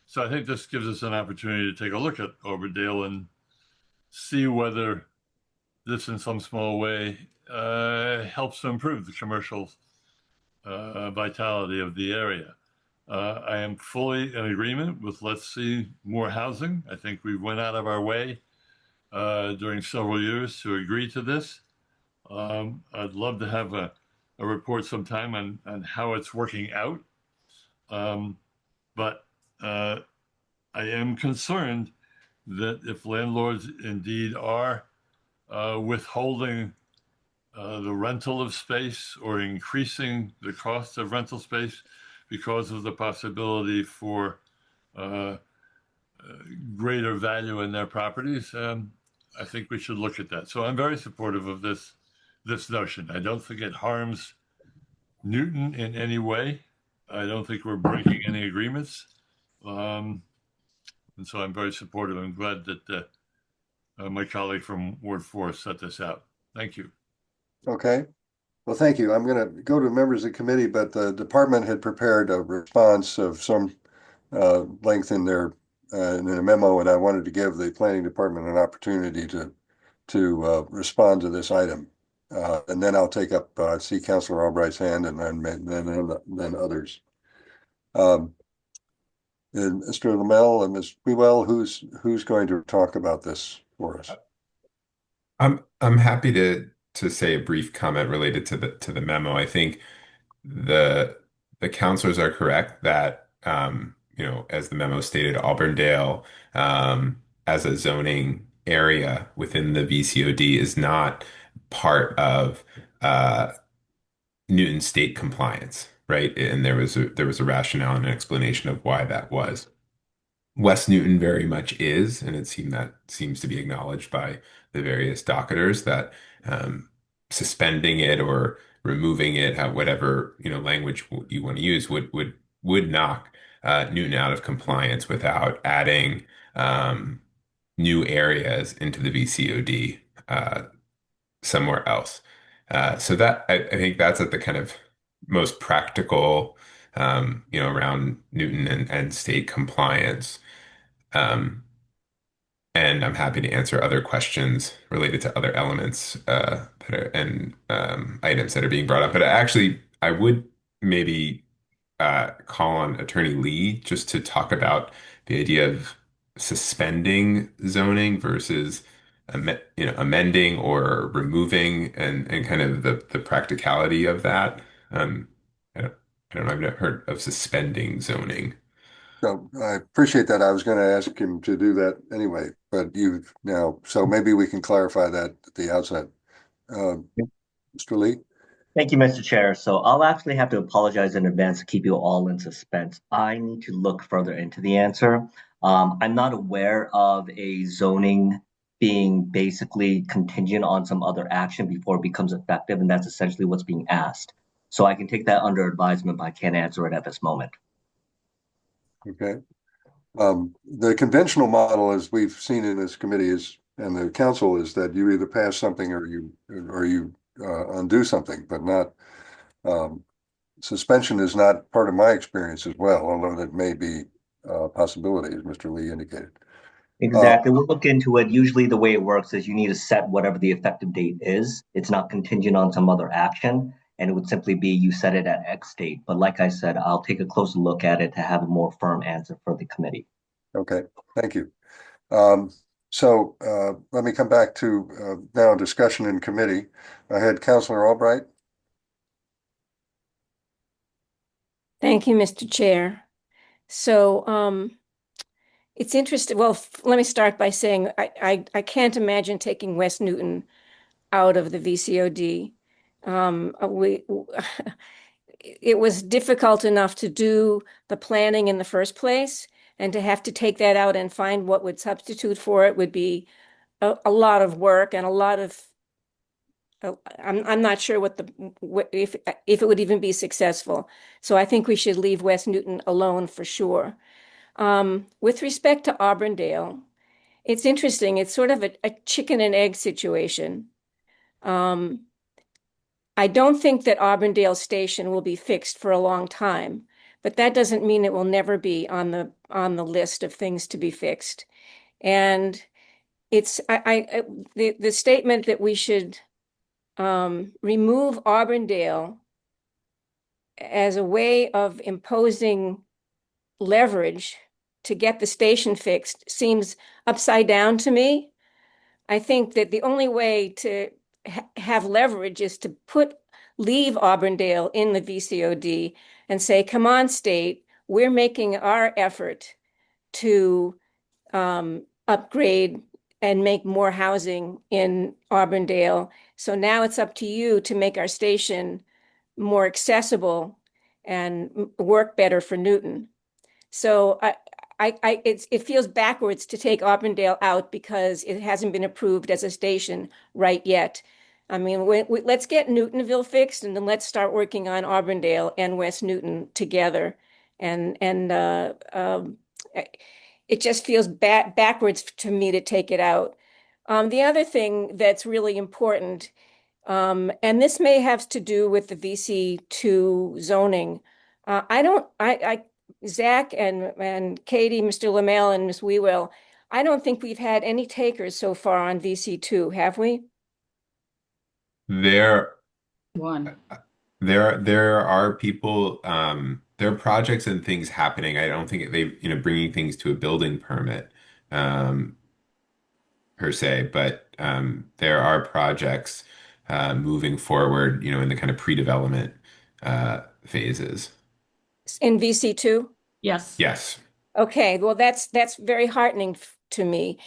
So I think this gives us an opportunity to take a look at Auburndale and see whether this in some small way helps to improve the commercial vitality of the area. I am fully in agreement with let's see more housing. I think we went out of our way during several years to agree to this. I'd love to have a report sometime on how it's working out. But I am concerned that if landlords indeed are withholding the rental of space or increasing the cost of rental space because of the possibility for greater value in their properties, I think we should look at that. So I'm very supportive of this notion. I don't think it harms Newton in any way. I don't think we're breaking any agreements. And so I'm very supportive. I'm glad that my colleague from Ward 4 set this out. Thank you. Okay. Well, thank you. I'm going to go to members of the committee, but the department had prepared a response of some length in their in a memo, and I wanted to give the planning department an opportunity to respond to this item. And then I'll take up, see Councilor Albright's hand and then others. And Mr. Lamel and Ms. Wewell, who's going to talk about this for us? I'm happy to say a brief comment related to the memo. I think the counselors are correct that as the memo stated, Auburndale as a zoning area within the VCOD is not part of Newton state compliance, right? And there was a rationale and an explanation of why that was. West Newton very much is, and it seems to be acknowledged by the various docketers that suspending it or removing it, whatever language you want to use, would knock Newton out of compliance without adding new areas into the VCOD somewhere else. So that I think that's at the kind of most practical, around Newton and state compliance. And I'm happy to answer other questions related to other elements and items that are being brought up. But I would maybe call on Attorney Lee just to talk about the idea of suspending zoning versus amending or removing and kind of the practicality of that. I don't know, I've never heard of suspending zoning. So I appreciate that. I was going to ask him to do that anyway, but you've now, so maybe we can clarify that at the outset. Mr. Lee? Thank you, Mr. Chair. So I'll actually have to apologize in advance to keep you all in suspense. I need to look further into the answer. I'm not aware of a zoning being basically contingent on some other action before it becomes effective, and that's essentially what's being asked. So I can take that under advisement, but I can't answer it at this moment. Okay. The conventional model, as we've seen in this committee, is and the council is that you either pass something or you undo something, but not suspension is not part of my experience as well, although that may be a possibility, as Mr. Lee indicated. Exactly. We'll look into it. Usually the way it works is you need to set whatever the effective date is. It's not contingent on some other action, and it would simply be you set it at X date. But like I said, I'll take a closer look at it to have a more firm answer for the committee. Okay, thank you. So let me come back to now discussion in committee. I had Councilor Albright. Thank you, Mr. Chair. So it's interesting. Well, let me start by saying I can't imagine taking West Newton out of the VCOD. It was difficult enough to do the planning in the first place, and to have to take that out and find what would substitute for it would be a lot of work and a lot of I'm not sure if it would even be successful. So I think we should leave West Newton alone for sure. With respect to Auburndale, it's interesting. It's sort of a chicken and egg situation. I don't think that Auburndale Station will be fixed for a long time, but that doesn't mean it will never be on the list of things to be fixed. And it's the statement that we should remove Auburndale as a way of imposing leverage to get the station fixed seems upside down to me. I think that the only way to have leverage is to leave Auburndale in the VCOD and say, come on, state, we're making our effort to upgrade and make more housing in Auburndale. So now it's up to you to make our station more accessible and work better for Newton. So it feels backwards to take Auburndale out because it hasn't been approved as a station right yet. I mean, let's get Newtonville fixed, and then let's start working on Auburndale and West Newton together. And it just feels backwards to me to take it out. The other thing that's really important, and this may have to do with the VC2 zoning. Zach and Katie, Mr. Lamel, and Ms. Wewell, I don't think we've had any takers so far on VC2, have we? There One. there are people, there are projects and things happening. I don't think bringing things to a building permit, per se, but there are projects moving forward, in the kind of pre-development phases. In VC2? Yes. Yes. Okay, well, that's very heartening to me,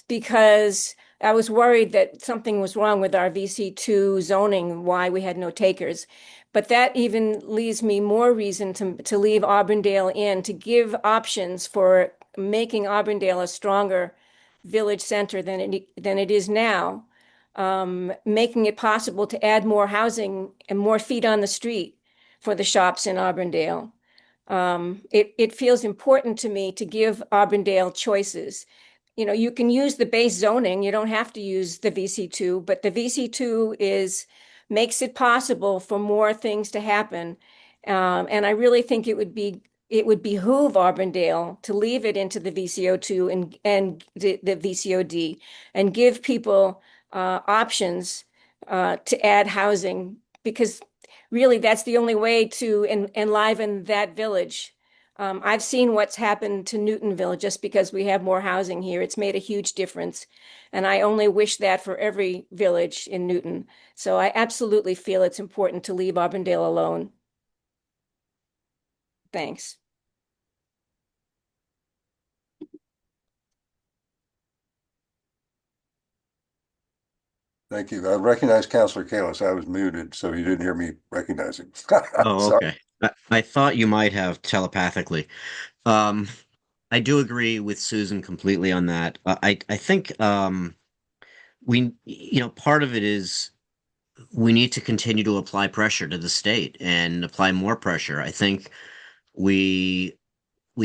because I was worried that something was wrong with our VC2 zoning, why we had no takers. But that even leaves me more reason to leave Auburndale in, to give options for making Auburndale a stronger village center than it is now, making it possible to add more housing and more feet on the street for the shops in Auburndale. It feels important to me to give Auburndale choices. You can use the base zoning. You don't have to use the VC2, but the VC2 makes it possible for more things to happen. And I really think it would behoove Auburndale to leave it into the VCO2 and the VCOD and give people options to add housing, because really that's the only way to enliven that village. I've seen what's happened to Newtonville just because we have more housing here. It's made a huge difference. And I only wish that for every village in Newton. So I absolutely feel it's important to leave Auburndale alone. Thanks. Thank you. I recognize Councilor Kalis. I was muted, so you didn't hear me recognizing. Oh, okay. I thought you might have telepathically. I do agree with Susan completely on that. I think part of it is we need to continue to apply pressure to the state and apply more pressure. I think we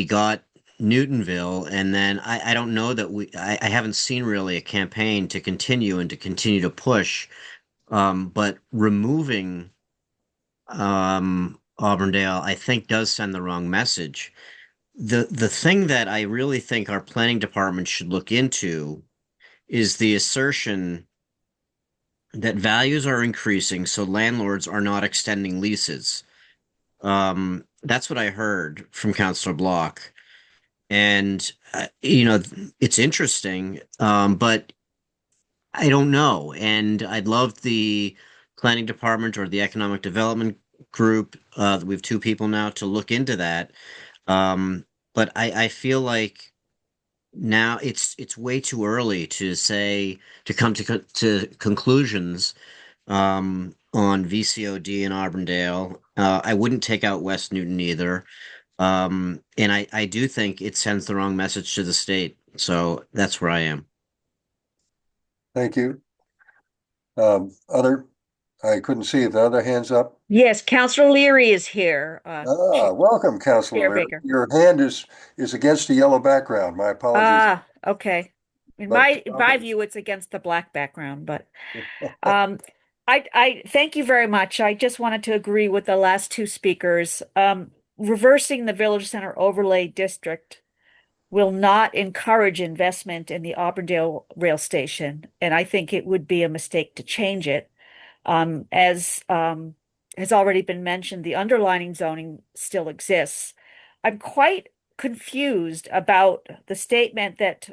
got Newtonville, and then I don't know that I haven't seen really a campaign to continue to push. But removing Auburndale, I think, does send the wrong message. The thing that I really think our planning department should look into is the assertion that values are increasing, so landlords are not extending leases. That's what I heard from Councilor Block. And, it's interesting, but I don't know. And I'd love the planning department or the economic development group, we have two people now, to look into that. But I feel like now it's way too early to come to conclusions on VCOD in Auburndale. I wouldn't take out West Newton either. And I do think it sends the wrong message to the state. So that's where I am. Thank you. I couldn't see the other hands up. Yes, Councilor Leary is here. Welcome, Councilor Chair Leary. Baker. Your hand is against the yellow background. My apologies. Okay. In But- my view, it's against the black background, but I thank you very much. I just wanted to agree with the last two speakers. Reversing the Village Center Overlay District will not encourage investment in the Auburndale Rail Station, and I think it would be a mistake to change it. As has already been mentioned, the underlining zoning still exists. I'm quite confused about the statement that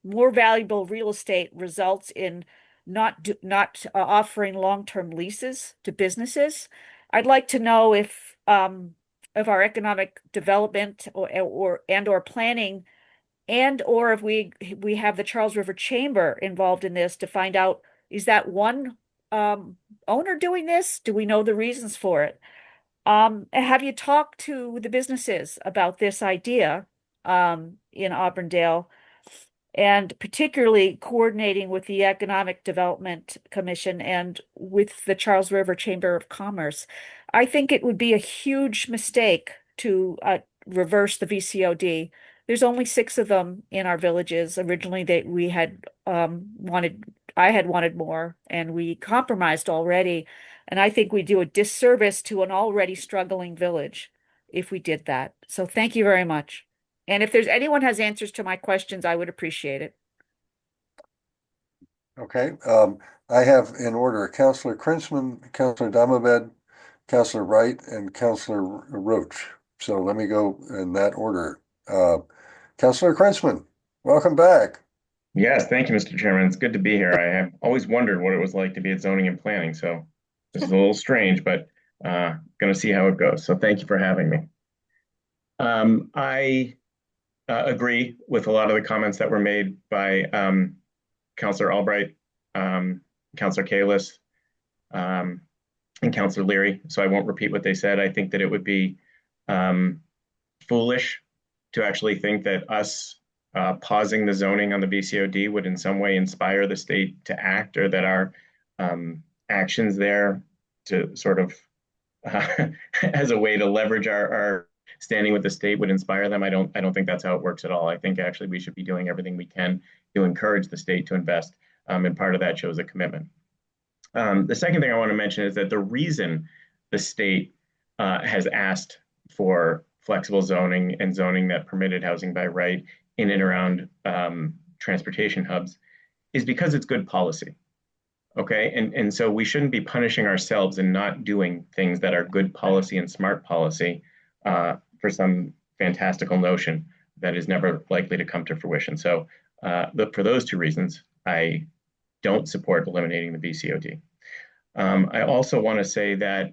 more valuable real estate results in not offering long-term leases to businesses. I'd like to know if our economic development or planning, and or if we have the Charles River Chamber involved in this to find out, is that one owner doing this? Do we know the reasons for it? Have you talked to the businesses about this idea in Auburndale, and particularly coordinating with the Economic Development Commission and with the Charles River Chamber of Commerce? I think it would be a huge mistake to reverse the VCOD. There's only 6 of them in our villages. Originally, I had wanted more, and we compromised already. And I think we do a disservice to an already struggling village if we did that. So thank you very much. And if there's anyone has answers to my questions, I would appreciate it. Okay. I have in order Councilor Krinsman, Councilor Damabed, Councilor Wright, and Councilor Roach. So let me go in that order. Councilor Krinsman, welcome back. Yes, thank you, Mr. Chairman. It's good to be here. I have always wondered what it was like to be at zoning and planning, so this is a little strange, but going to see how it goes. So thank you for having me. I agree with a lot of the comments that were made by Councilor Albright, Councilor Kalis, and Councilor Leary, so I won't repeat what they said. I think that it would be foolish to actually think that us pausing the zoning on the VCOD would in some way inspire the state to act, or that our actions there to sort of as a way to leverage our standing with the state would inspire them. I don't think that's how it works at all. I think actually we should be doing everything we can to encourage the state to invest, and part of that shows a commitment. The second thing I want to mention is that the reason the state has asked for flexible zoning and zoning that permitted housing by right in and around transportation hubs is because it's good policy. Okay, and so we shouldn't be punishing ourselves and not doing things that are good policy and smart policy for some fantastical notion that is never likely to come to fruition. So for those two reasons, I don't support eliminating the VCOD. I also want to say that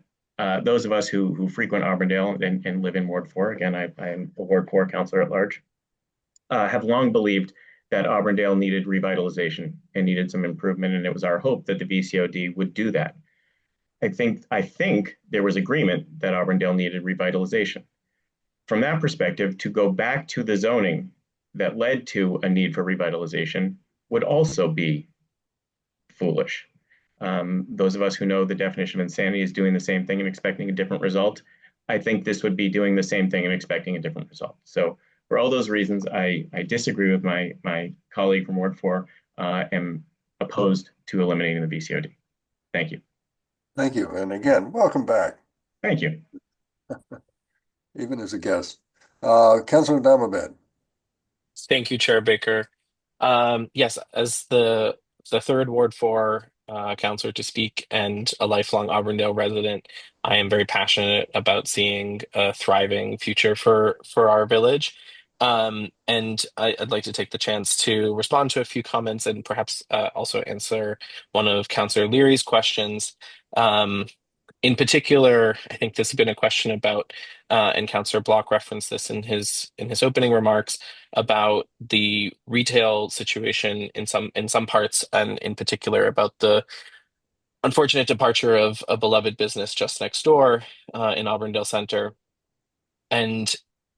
those of us who frequent Auburndale and live in Ward 4, again, I am a Ward 4 councilor at large, have long believed that Auburndale needed revitalization and needed some improvement, and it was our hope that the VCOD would do that. I think there was agreement that Auburndale needed revitalization. From that perspective, to go back to the zoning that led to a need for revitalization would also be foolish. Those of us who know the definition of insanity is doing the same thing and expecting a different result. I think this would be doing the same thing and expecting a different result. So for all those reasons, I disagree with my colleague from Ward 4, am opposed to eliminating the BCOD. Thank you. Thank you. And again, welcome back, Thank you. even as a guest. Councilor Damamed. Thank you, Chair Baker. Yes, as the third Ward 4 counselor to speak and a lifelong Auburndale resident, I am very passionate about seeing a thriving future for our village. And I'd like to take the chance to respond to a few comments and perhaps also answer one of Councilor Leary's questions. In particular, I think this has been a question about, and Councillor Block referenced this in his opening remarks about the retail situation in some parts, and in particular about the unfortunate departure of a beloved business just next door in Auburndale Center. And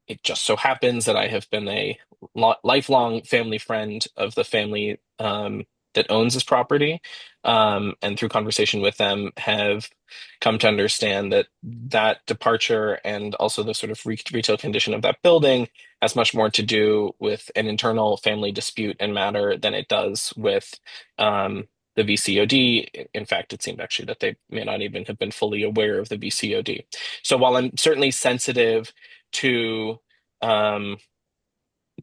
it just so happens that I have been a lifelong family friend of the family that owns this property, and through conversation with them have come to understand that departure and also the sort of retail condition of that building has much more to do with an internal family dispute and matter than it does with the VCOD. In fact, it seemed actually that they may not even have been fully aware of the VCOD. So while I'm certainly sensitive to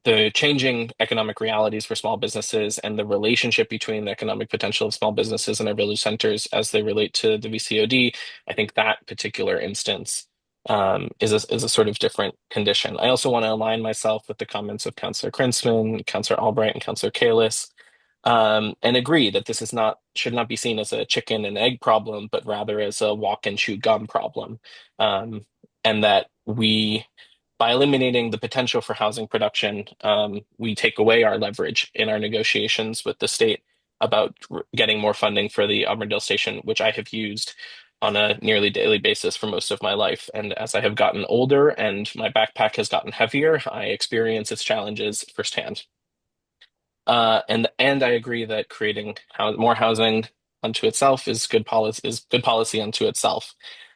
the changing economic realities for small businesses and the relationship between the economic potential of small businesses and our village centers as they relate to the VCOD, I think that particular instance is a sort of different condition. I also want to align myself with the comments of Councillor Krinsman, Councillor Albright, and Councillor Kalis, and agree that this should not be seen as a chicken and egg problem, but rather as a walk and chew gum problem, and that by eliminating the potential for housing production, we take away our leverage in our negotiations with the state about getting more funding for the Auburndale station, which I have used on a nearly daily basis for most of my life. And as I have gotten older and my backpack has gotten heavier, I experience its challenges firsthand. And I agree that creating more housing unto itself is good policy unto itself.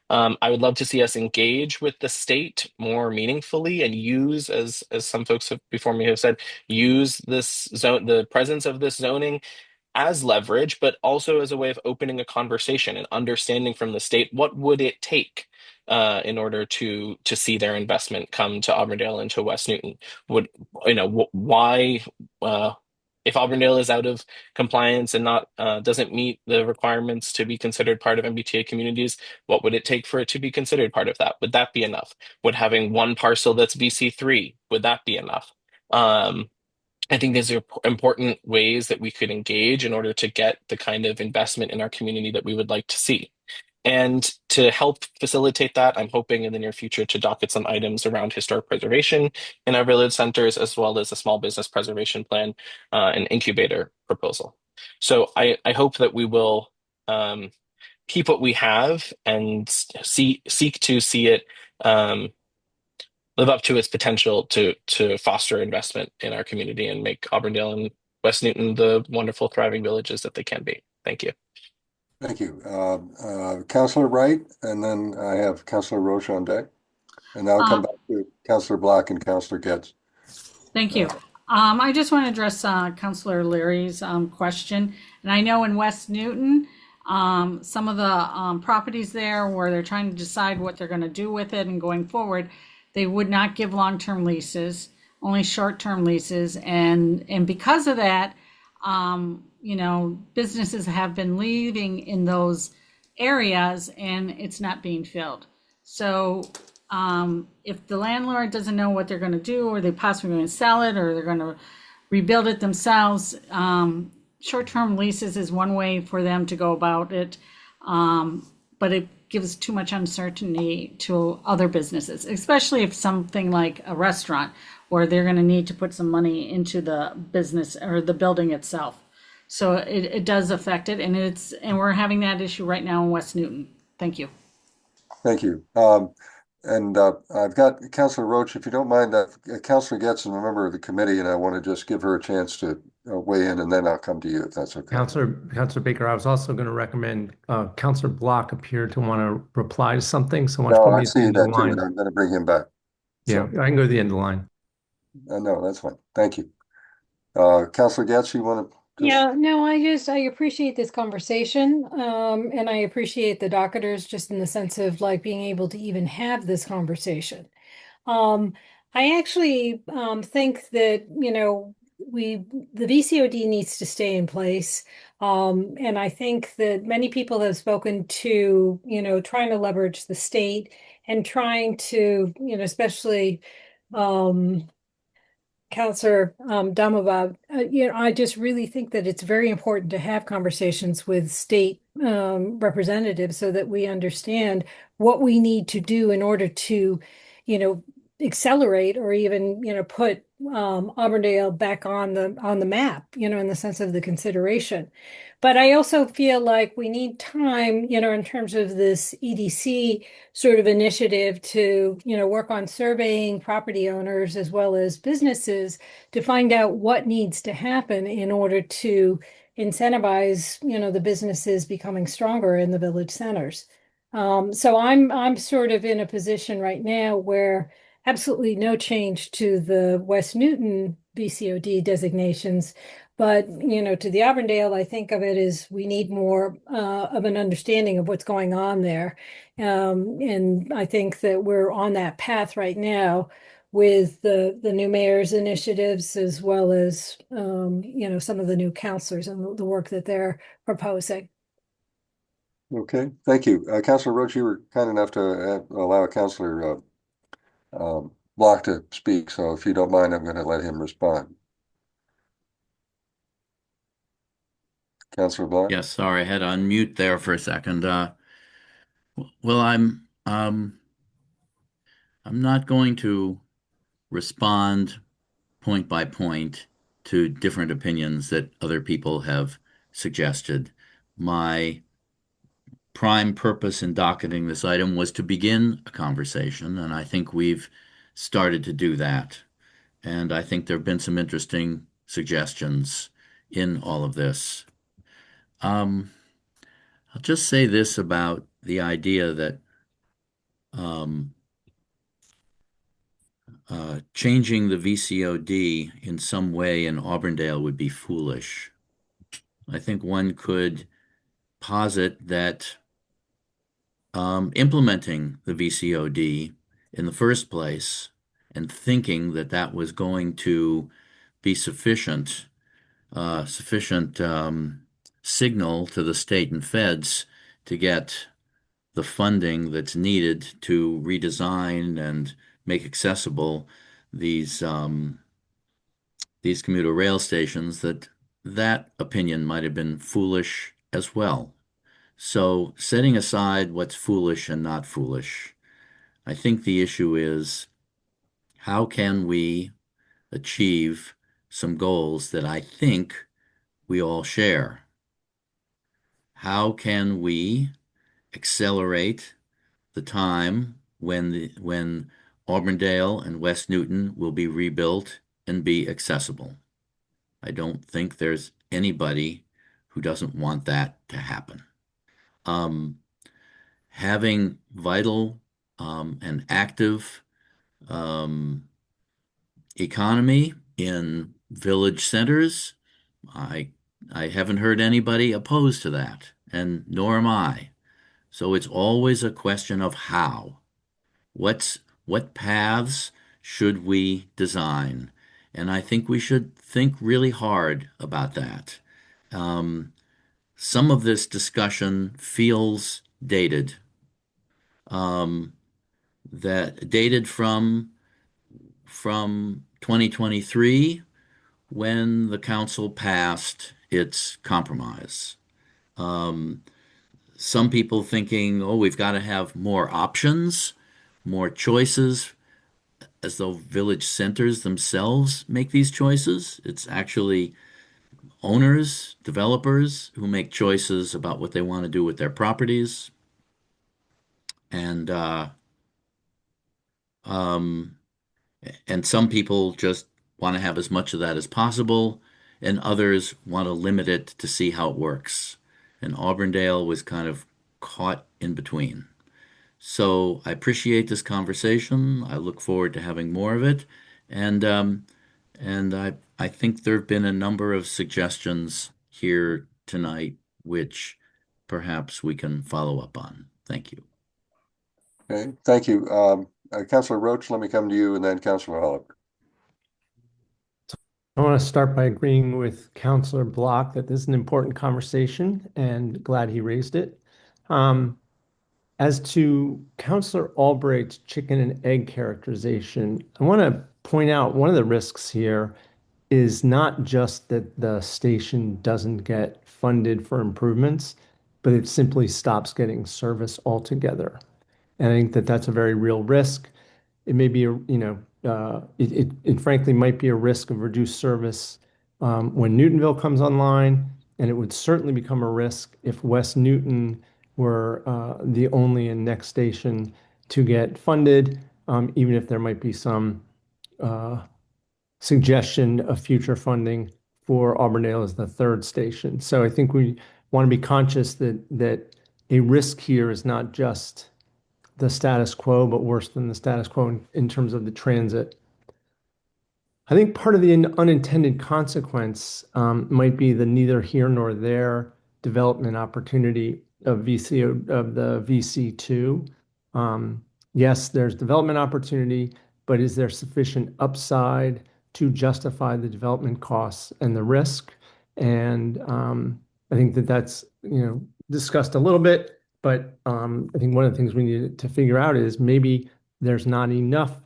I would love to see us engage with the state more meaningfully and use, as some folks before me have said, use the presence of this zoning as leverage, but also as a way of opening a conversation and understanding from the state what would it take in order to see their investment come to Auburndale and to West Newton. Why? If Auburndale is out of compliance and doesn't meet the requirements to be considered part of MBTA communities, what would it take for it to be considered part of that? Would that be enough? Would having one parcel that's VC3, would that be enough? I think these are important ways that we could engage in order to get the kind of investment in our community that we would like to see. And to help facilitate that, I'm hoping in the near future to docket some items around historic preservation in our village centers, as well as a small business preservation plan, an incubator proposal. So I hope that we will keep what we have and seek to see it live up to its potential to foster investment in our community and make Auburndale and West Newton the wonderful, thriving villages that they can be. Thank you. Thank you. Councillor Wright, and then I have Councillor Roche on deck. And I'll come back to Councillor Block and Councillor Getz. Thank you. I just want to address Councillor Leary's question. And I know in West Newton, some of the properties there where they're trying to decide what they're going to do with it and going forward, they would not give long-term leases, only short-term leases. And because of that, businesses have been leaving in those areas and it's not being filled. So if the landlord doesn't know what they're going to do, or they possibly going to sell it, or they're going to rebuild it themselves, short-term leases is one way for them to go about it. But it gives too much uncertainty to other businesses, especially if something like a restaurant, where they're going to need to put some money into the business or the building itself. So it does affect it, and we're having that issue right now in West Newton. Thank you. Thank you. I've got Councillor Roach, if you don't mind. Councillor Getz is a member of the committee, and I want to just give her a chance to weigh in, and then I'll come to you if that's okay. Councillor Baker, I was also going to recommend Councillor Block appeared to want to reply to something. So why don't you put me at the end of the line? I'm going to bring him back. Yeah, I can go to the end of the line. No, that's fine. Thank you. Counselor Getz, you want to? Yeah, no, I appreciate this conversation. And I appreciate the docketers just in the sense of like being able to even have this conversation. Um, I actually think that, the VCOD needs to stay in place. And I think that many people have spoken to, trying to leverage the state and trying to, especially Counselor Damabab, I just really think that it's very important to have conversations with state representatives so that we understand what we need to do in order to, you know, accelerate or even, put Auburndale back on the map, in the sense of the consideration. But I also feel like we need time, in terms of this EDC sort of initiative to, work on surveying property owners as well as businesses to find out what needs to happen in order to incentivize, the businesses becoming stronger in the village centers. So I'm sort of in a position right now where absolutely no change to the West Newton BCOD designations. But, to the Auburndale, I think of it as we need more of an understanding of what's going on there. And I think that we're on that path right now with the new mayor's initiatives as well as, some of the new counselors and the work that they're proposing. Okay, thank you. Counselor Roach, you were kind enough to allow Counselor Block to speak. So if you don't mind, I'm going to let him respond. Counselor Block? Yes, sorry, I had to unmute there for a second. Well, I'm not going to respond point by point to different opinions that other people have suggested. My prime purpose in docketing this item was to begin a conversation, and I think we've started to do that. And I think there have been some interesting suggestions in all of this. I'll just say this about the idea that changing the VCOD in some way in Auburndale would be foolish. I think one could posit that implementing the VCOD in the first place and thinking that that was going to be sufficient signal to the state and feds to get the funding that's needed to redesign and make accessible these commuter rail stations, that opinion might have been foolish as well. So setting aside what's foolish and not foolish, I think the issue is how can we achieve some goals that I think we all share? How can we accelerate the time when Auburndale and West Newton will be rebuilt and be accessible? I don't think there's anybody who doesn't want that to happen. Having vital and active economy in village centers, I haven't heard anybody opposed to that, and nor am I. So it's always a question of how. What paths should we design? And I think we should think really hard about that. Some of this discussion feels dated. That dated from 2023 when the council passed its compromise. Some people thinking, oh, we've got to have more options, more choices, as though village centers themselves make these choices. It's actually owners, developers who make choices about what they want to do with their properties. And some people just want to have as much of that as possible, and others want to limit it to see how it works. And Auburndale was kind of caught in between. So I appreciate this conversation. I look forward to having more of it. And I think there have been a number of suggestions here tonight, which perhaps we can follow up on. Thank you. Okay, thank you. Councilor Roach, let me come to you, and then Councilor Oliver. I want to start by agreeing with Councilor Block that this is an important conversation and glad he raised it. As to Councilor Albright's chicken and egg characterization, I want to point out one of the risks here is not just that the station doesn't get funded for improvements, but it simply stops getting service altogether. And I think that that's a very real risk. It may be, it frankly might be a risk of reduced service when Newtonville comes online, and it would certainly become a risk if West Newton were the only and next station to get funded, even if there might be some suggestion of future funding for Auburndale as the third station. So I think we want to be conscious that a risk here is not just the status quo, but worse than the status quo in terms of the transit. I think part of the unintended consequence might be the neither here nor there development opportunity of the VC2. Yes, there's development opportunity, but is there sufficient upside to justify the development costs and the risk? And I think that's discussed a little bit, but I think one of the things we need to figure out is maybe there's not enough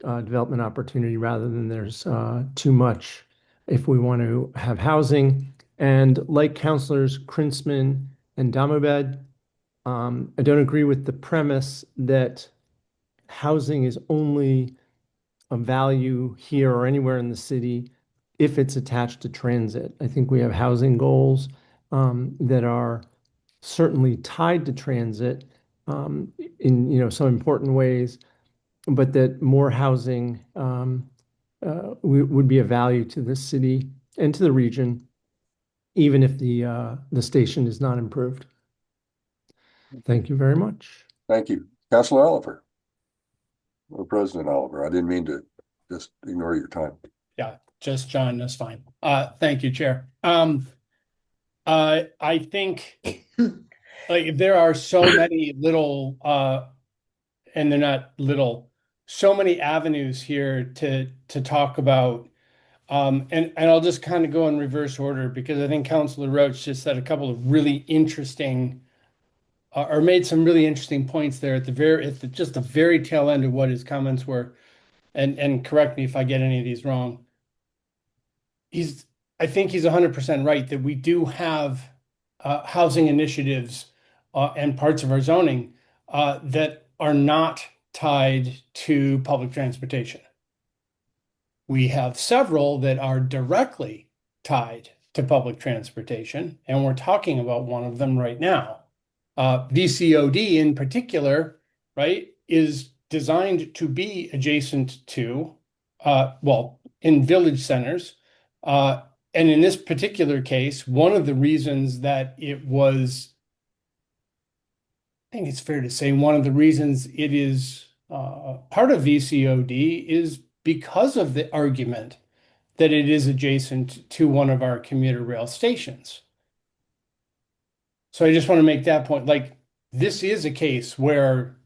development opportunity rather than there's too much if we want to have housing. And like Councilors Krinsman and Damobed, I don't agree with the premise that housing is only of value here or anywhere in the city if it's attached to transit. I think we have housing goals that are certainly tied to transit in some important ways, but that more housing would be of value to the city and to the region, even if the station is not improved. Thank you very much. Thank you. Councilor Oliver. Or President Oliver, I didn't mean to just ignore your time. Yeah, just John, that's fine. Thank you, Chair. I think like there are so many little and they're not little, so many avenues here to talk about. And I'll just kind of go in reverse order because I think Councilor Roach just said a couple of really interesting or made some really interesting points there at the very tail end of what his comments were. And correct me if I get any of these wrong. I think he's 100% right that we do have housing initiatives and parts of our zoning that are not tied to public transportation. We have several that are directly tied to public transportation, and we're talking about one of them right now. VCOD in particular, right, is designed to be adjacent to, in village centers. And in this particular case, one of the reasons that it was, I think it's fair to say, one of the reasons it is part of VCOD is because of the argument that it is adjacent to one of our commuter rail stations. So I just want to make that point. Like, this is a case where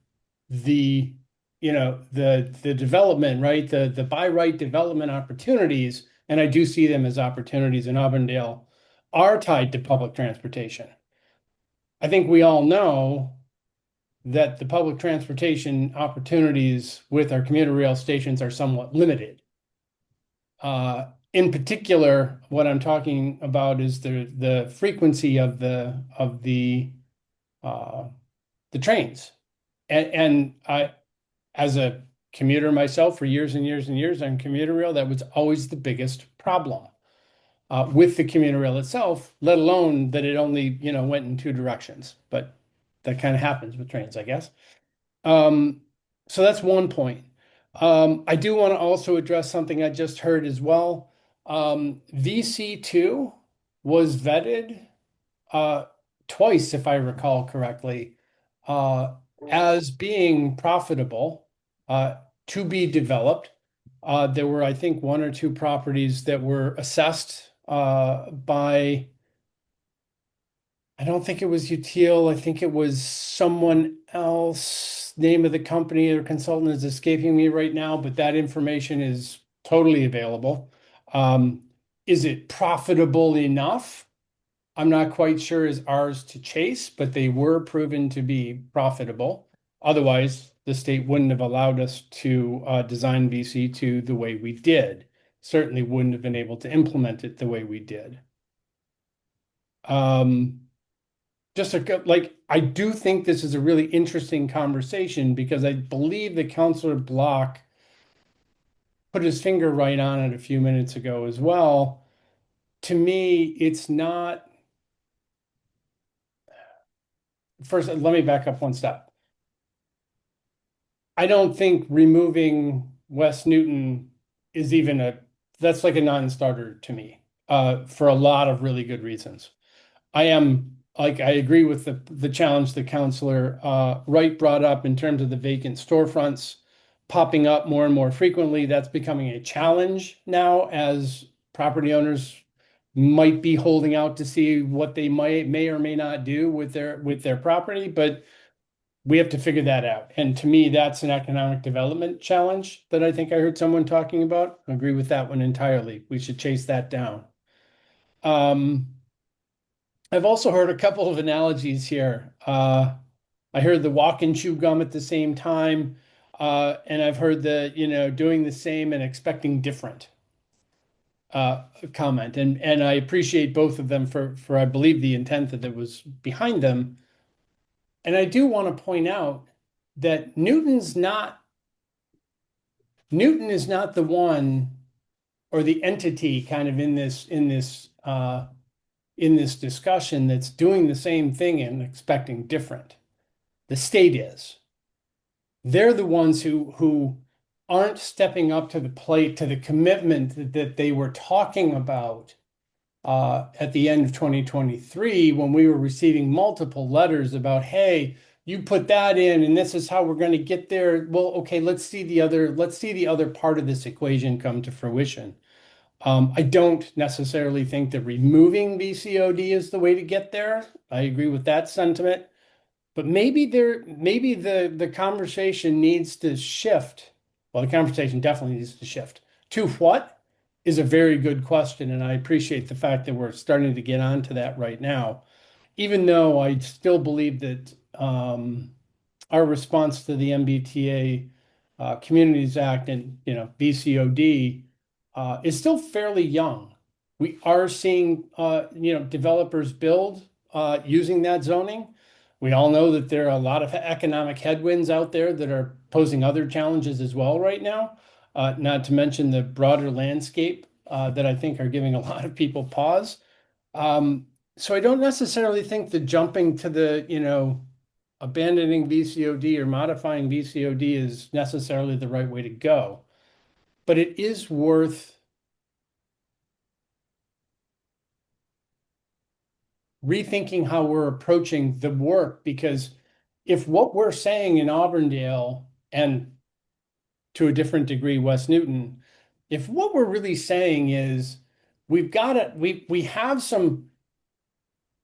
the development, right, the by right development opportunities, and I do see them as opportunities in Auburndale, are tied to public transportation. I think we all know that the public transportation opportunities with our commuter rail stations are somewhat limited. In particular, what I'm talking about is the frequency of the trains. And I, as a commuter myself for years and years and years on commuter rail, that was always the biggest problem with the commuter rail itself, let alone that it only went in two directions. But that kind of happens with trains, I guess. So that's one point. I do want to also address something I just heard as well. VC2 was vetted twice, if I recall correctly, as being profitable to be developed There were, I think, one or two properties that were assessed by, I don't think it was Util. I think it was someone else. Name of the company or consultant is escaping me right now, but that information is totally available. Is it profitable enough? I'm not quite sure is ours to chase, but they were proven to be profitable. Otherwise, the state wouldn't have allowed us to design VC2 the way we did. Certainly wouldn't have been able to implement it the way we did. I do think this is a really interesting conversation because I believe that Councillor Block put his finger right on it a few minutes ago as well. To me, it's not. First, let me back up one step. I don't think removing West Newton is that's like a non-starter to me, for a lot of really good reasons. I agree with the challenge that Councillor Wright brought up in terms of the vacant storefronts popping up more and more frequently. That's becoming a challenge now as property owners might be holding out to see what they may or may not do with their property, but we have to figure that out. And to me, that's an economic development challenge that I think I heard someone talking about. I agree with that one entirely. We should chase that down. I've also heard a couple of analogies here. I heard the walk and chew gum at the same time, and I've heard the doing the same and expecting different comment, and I appreciate both of them for I believe the intent that was behind them. And I do want to point out that Newton is not the one or the entity kind of in this discussion that's doing the same thing and expecting different. The state is. They're the ones who aren't stepping up to the plate, to the commitment that they were talking about at the end of 2023 when we were receiving multiple letters about, hey, you put that in and this is how we're going to get there. Well, okay, let's see the other part of this equation come to fruition. I don't necessarily think that removing VCOD is the way to get there. I agree with that sentiment, but maybe the conversation needs to shift. Well, the conversation definitely needs to shift. To what is a very good question, and I appreciate the fact that we're starting to get onto that right now, even though I still believe that our response to the MBTA Communities Act and VCOD is still fairly young. We are seeing developers build using that zoning. We all know that there are a lot of economic headwinds out there that are posing other challenges as well right now, not to mention the broader landscape that I think are giving a lot of people pause. So I don't necessarily think that jumping to the, abandoning VCOD or modifying VCOD is necessarily the right way to go. But it is worth rethinking how we're approaching the work, because if what we're saying in Auburndale and to a different degree West Newton, if what we're really saying is we have some,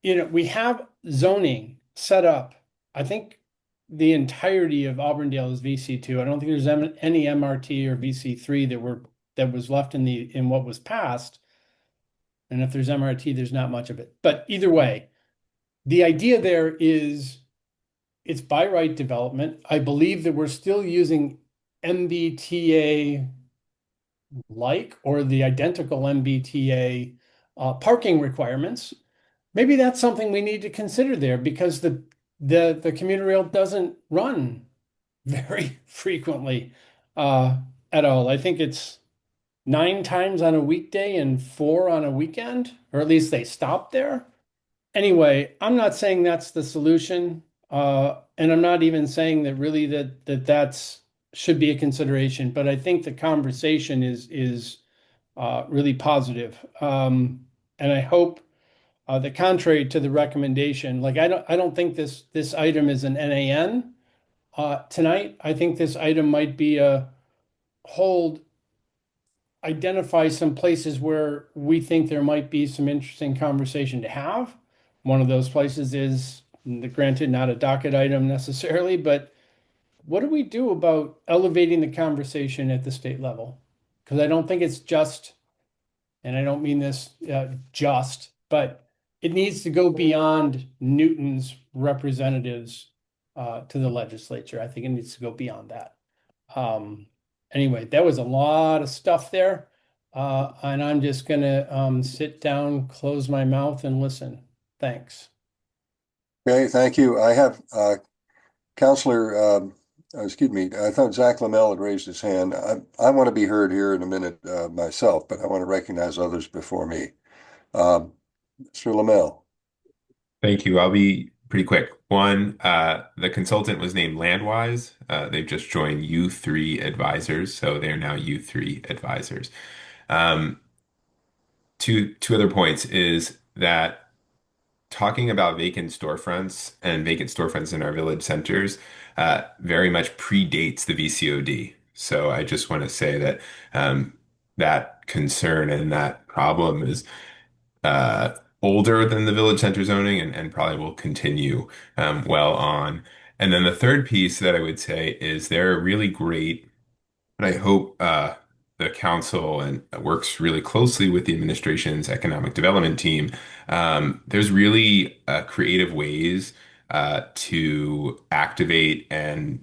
we have zoning set up. I think the entirety of Auburndale is VC2. I don't think there's any MRT or VC3 that was left in what was passed. And if there's MRT, there's not much of it. But either way, the idea there is it's by right development. I believe that we're still using MBTA or the identical MBTA parking requirements. Maybe that's something we need to consider there, because the commuter rail doesn't run very frequently at all. I think it's 9 times on a weekday and 4 on a weekend, or at least they stop there. Anyway, I'm not saying that's the solution, and I'm not even saying that really that's should be a consideration. But I think the conversation is really positive, and I hope that contrary to the recommendation, like I don't think this item is an NAN tonight. I think this item might be a hold identify some places where we think there might be some interesting conversation to have. One of those places is, granted, not a docket item necessarily, but what do we do about elevating the conversation at the state level? Because I don't think it's just, and I don't mean this just, but it needs to go beyond Newton's representatives to the legislature. I think it needs to go beyond that. Anyway, that was a lot of stuff there. And I'm just gonna sit down, close my mouth and listen. Thanks. Okay, thank you. I have Counselor, excuse me, I thought Zach Lamel had raised his hand. I want to be heard here in a minute myself, but I want to recognize others before me. Mr. Lamel. Thank you. I'll be pretty quick. One, the consultant was named Landwise. They've just joined U3 Advisors, so they're now U3 Advisors. Two other points is that talking about vacant storefronts and vacant storefronts in our village centers very much predates the VCOD. So I just want to say that that concern and that problem is older than the village center zoning and probably will continue well on. And then the third piece that I would say is they're really great, and I hope the council and works really closely with the administration's economic development team. There's really creative ways to activate and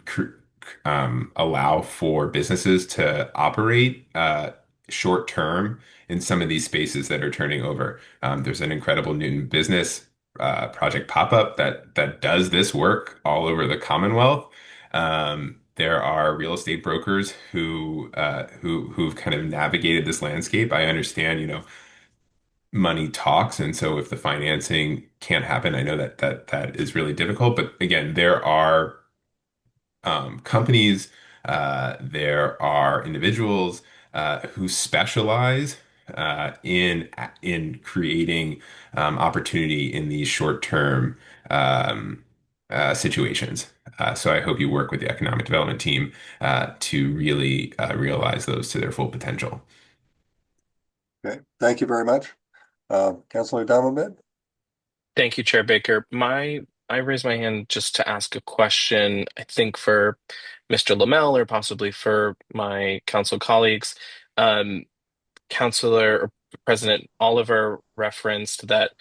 allow for businesses to operate short term in some of these spaces that are turning over. There's an incredible Newton Business Project pop-up that does this work all over the Commonwealth. There are real estate brokers who've kind of navigated this landscape. I understand, money talks, and so if the financing can't happen, I know that is really difficult. But again, there are companies, there are individuals who specialize in creating opportunity in these short-term situations. So I hope you work with the economic development team to really realize those to their full potential. Okay, thank you very much. Councilor Diamondback? Thank you, Chair Baker. I raised my hand just to ask a question, I think for Mr. Lamel or possibly for my council colleagues. Councilor or President Oliver referenced that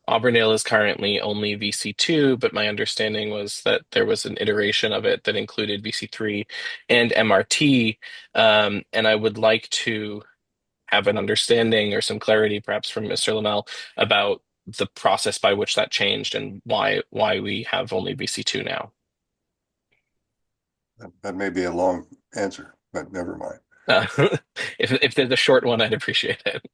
Auburndale is currently only VC2, but my understanding was that there was an iteration of it that included VC3 and MRT. And I would like to have an understanding or some clarity, perhaps from Mr. Lamel, about the process by which that changed and why we have only VC2 now. That may be a long answer, but never mind. If there's a short one, I'd appreciate it.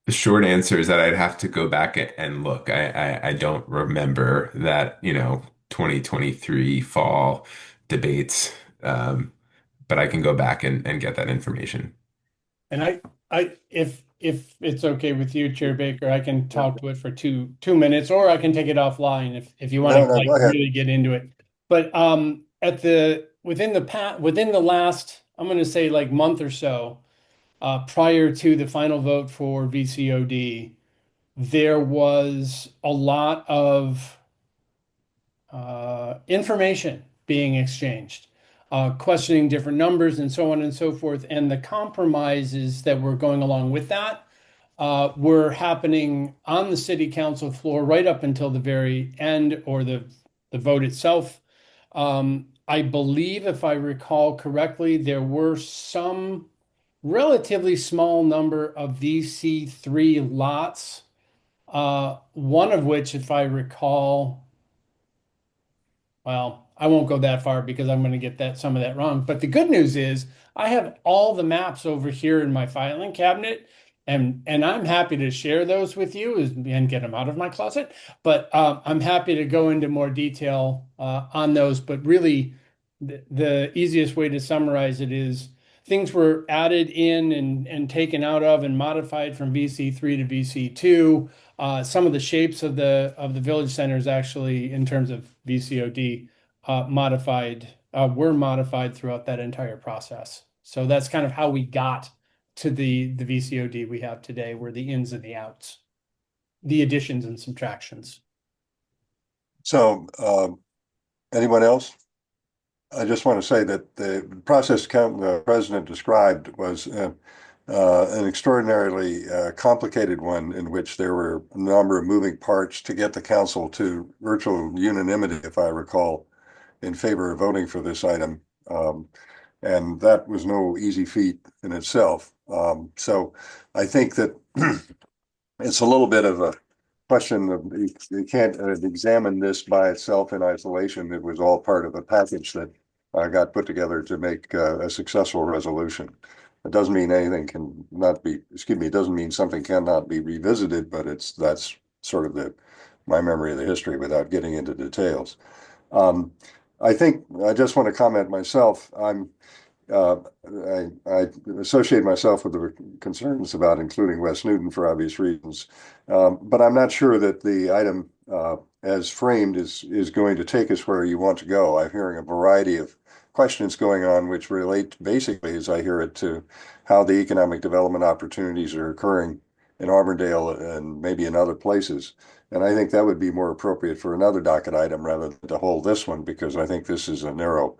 The short answer is that I'd have to go back and look. I don't remember that, 2023 fall debates, but I can go back and get that information. And if it's okay with you, Chair Baker, I can talk to it for two minutes, or I can take it offline if you want to really get into it. But within the last, I'm going to say like month or so, prior to the final vote for VCOD, there was a lot of information being exchanged, questioning different numbers and so on and so forth. And the compromises that were going along with that were happening on the city council floor right up until the very end, or the vote itself. I believe, if I recall correctly, there were some relatively small number of VC3 lots, one of which, if I recall, well, I won't go that far because I'm going to get some of that wrong. But the good news is I have all the maps over here in my filing cabinet, and I'm happy to share those with you and get them out of my closet. But I'm happy to go into more detail on those. But really, the easiest way to summarize it is things were added in and taken out of and modified from VC3 to VC2. Some of the shapes of the village centers, actually, in terms of VCOD, were modified throughout that entire process. So that's kind of how we got to the VCOD we have today, were the ins and the outs, the additions and subtractions. So, anyone else? I just want to say that the process the president described was an extraordinarily complicated one, in which there were a number of moving parts to get the council to virtual unanimity, if I recall, in favor of voting for this item. And that was no easy feat in itself. So I think that it's a little bit of a question of, you can't examine this by itself in isolation. It was all part of a package that got put together to make a successful resolution. It doesn't mean anything cannot be, excuse me, it doesn't mean something cannot be revisited, but that's sort of my memory of the history without getting into details. I think I just want to comment myself. I associate myself with the concerns about including West Newton for obvious reasons, but I'm not sure that the item as framed is going to take us where you want to go. I'm hearing a variety of questions going on which relate basically, as I hear it, to how the economic development opportunities are occurring in Auburndale and maybe in other places. And I think that would be more appropriate for another docket item rather than to hold this one, because I think this is a narrow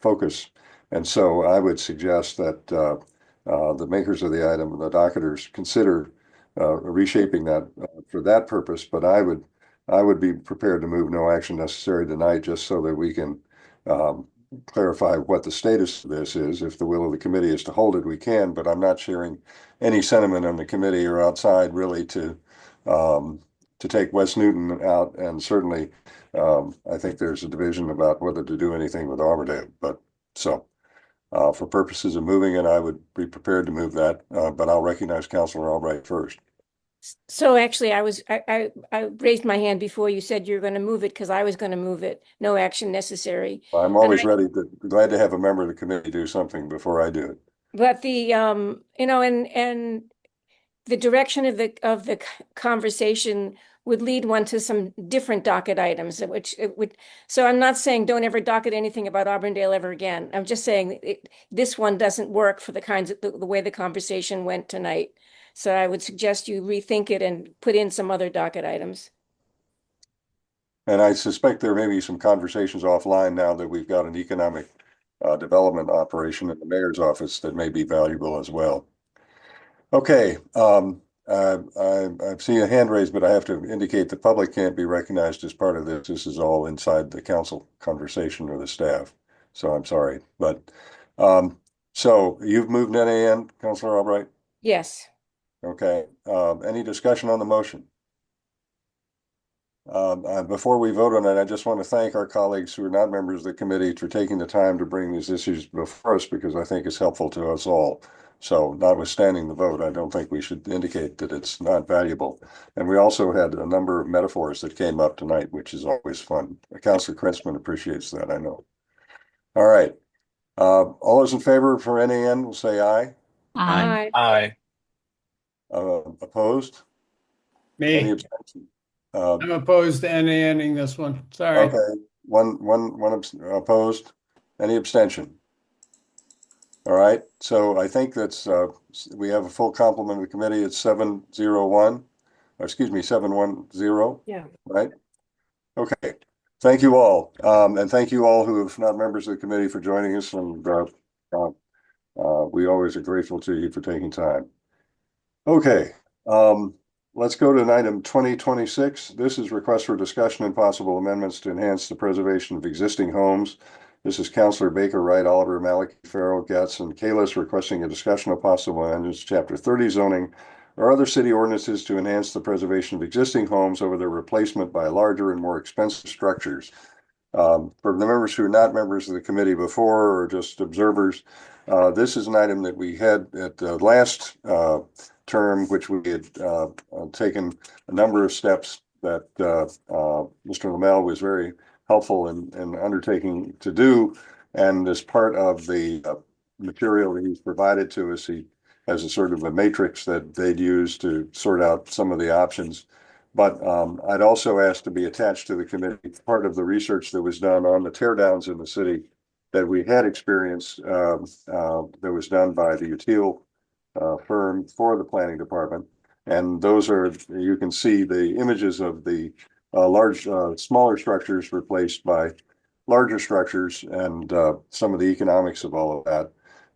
focus. And so I would suggest that the makers of the item, the docketers, consider reshaping that for that purpose. But I would be prepared to move no action necessary tonight, just so that we can clarify what the status of this is. If the will of the committee is to hold it, we can, but I'm not sharing any sentiment on the committee or outside really to take West Newton out. And certainly I think there's a division about whether to do anything with Auburndale. But so for purposes of moving it, I would be prepared to move that, but I'll recognize Councilor Albright first. So actually, I raised my hand before you said you're going to move it, because I was going to move it. No action necessary. I'm always glad to have a member of the committee do something before I do it. But the and the direction of the conversation would lead one to some different docket items, which it would. So I'm not saying don't ever docket anything about Auburndale ever again. I'm just saying this one doesn't work for the kinds of the way the conversation went tonight. So I would suggest you rethink it and put in some other docket items. And I suspect there may be some conversations offline now that we've got an economic development operation in the mayor's office that may be valuable as well. Okay, I've seen a hand raised, but I have to indicate the public can't be recognized as part of this. This is all inside the council conversation or the staff. So I'm sorry, but so you've moved NAN, Councilor Albright? Yes. Okay, any discussion on the motion? Before we vote on it, I just want to thank our colleagues who are not members of the committee for taking the time to bring these issues before us, because I think it's helpful to us all. So notwithstanding the vote, I don't think we should indicate that it's not valuable. And we also had a number of metaphors that came up tonight, which is always fun. Councilor Krinsman appreciates that, I know. All right. All those in favor for NAN will say aye. Aye. Aye. Opposed? Me. Any abstention? I'm opposed to NANing this one. Sorry. Okay, one opposed. Any abstention? All right, so I think that's we have a full complement of the committee. It's 701, or excuse me, 710. Yeah. Right. Okay. Thank you all, and thank you all who are not members of the committee for joining us. And we always are grateful to you for taking time. Okay. Let's go to item 2026. This is request for discussion and possible amendments to enhance the preservation of existing homes. This is Councilor Baker, Wright, Oliver, Maliki, Farrell, Getz, and Kalis requesting a discussion of possible amendments to Chapter 30 zoning or other city ordinances to enhance the preservation of existing homes over their replacement by larger and more expensive structures. For the members who are not members of the committee before or just observers, this is an item that we had at the last term, which we had taken a number of steps that Mr. Lamel was very helpful in undertaking to do. And as part of the material that he's provided to us, he has a sort of a matrix that they'd use to sort out some of the options. But I'd also asked to be attached to the committee part of the research that was done on the tear downs in the city that we had experienced that was done by the Util firm for the planning department. And those are, you can see the images of the smaller structures replaced by larger structures and some of the economics of all of that.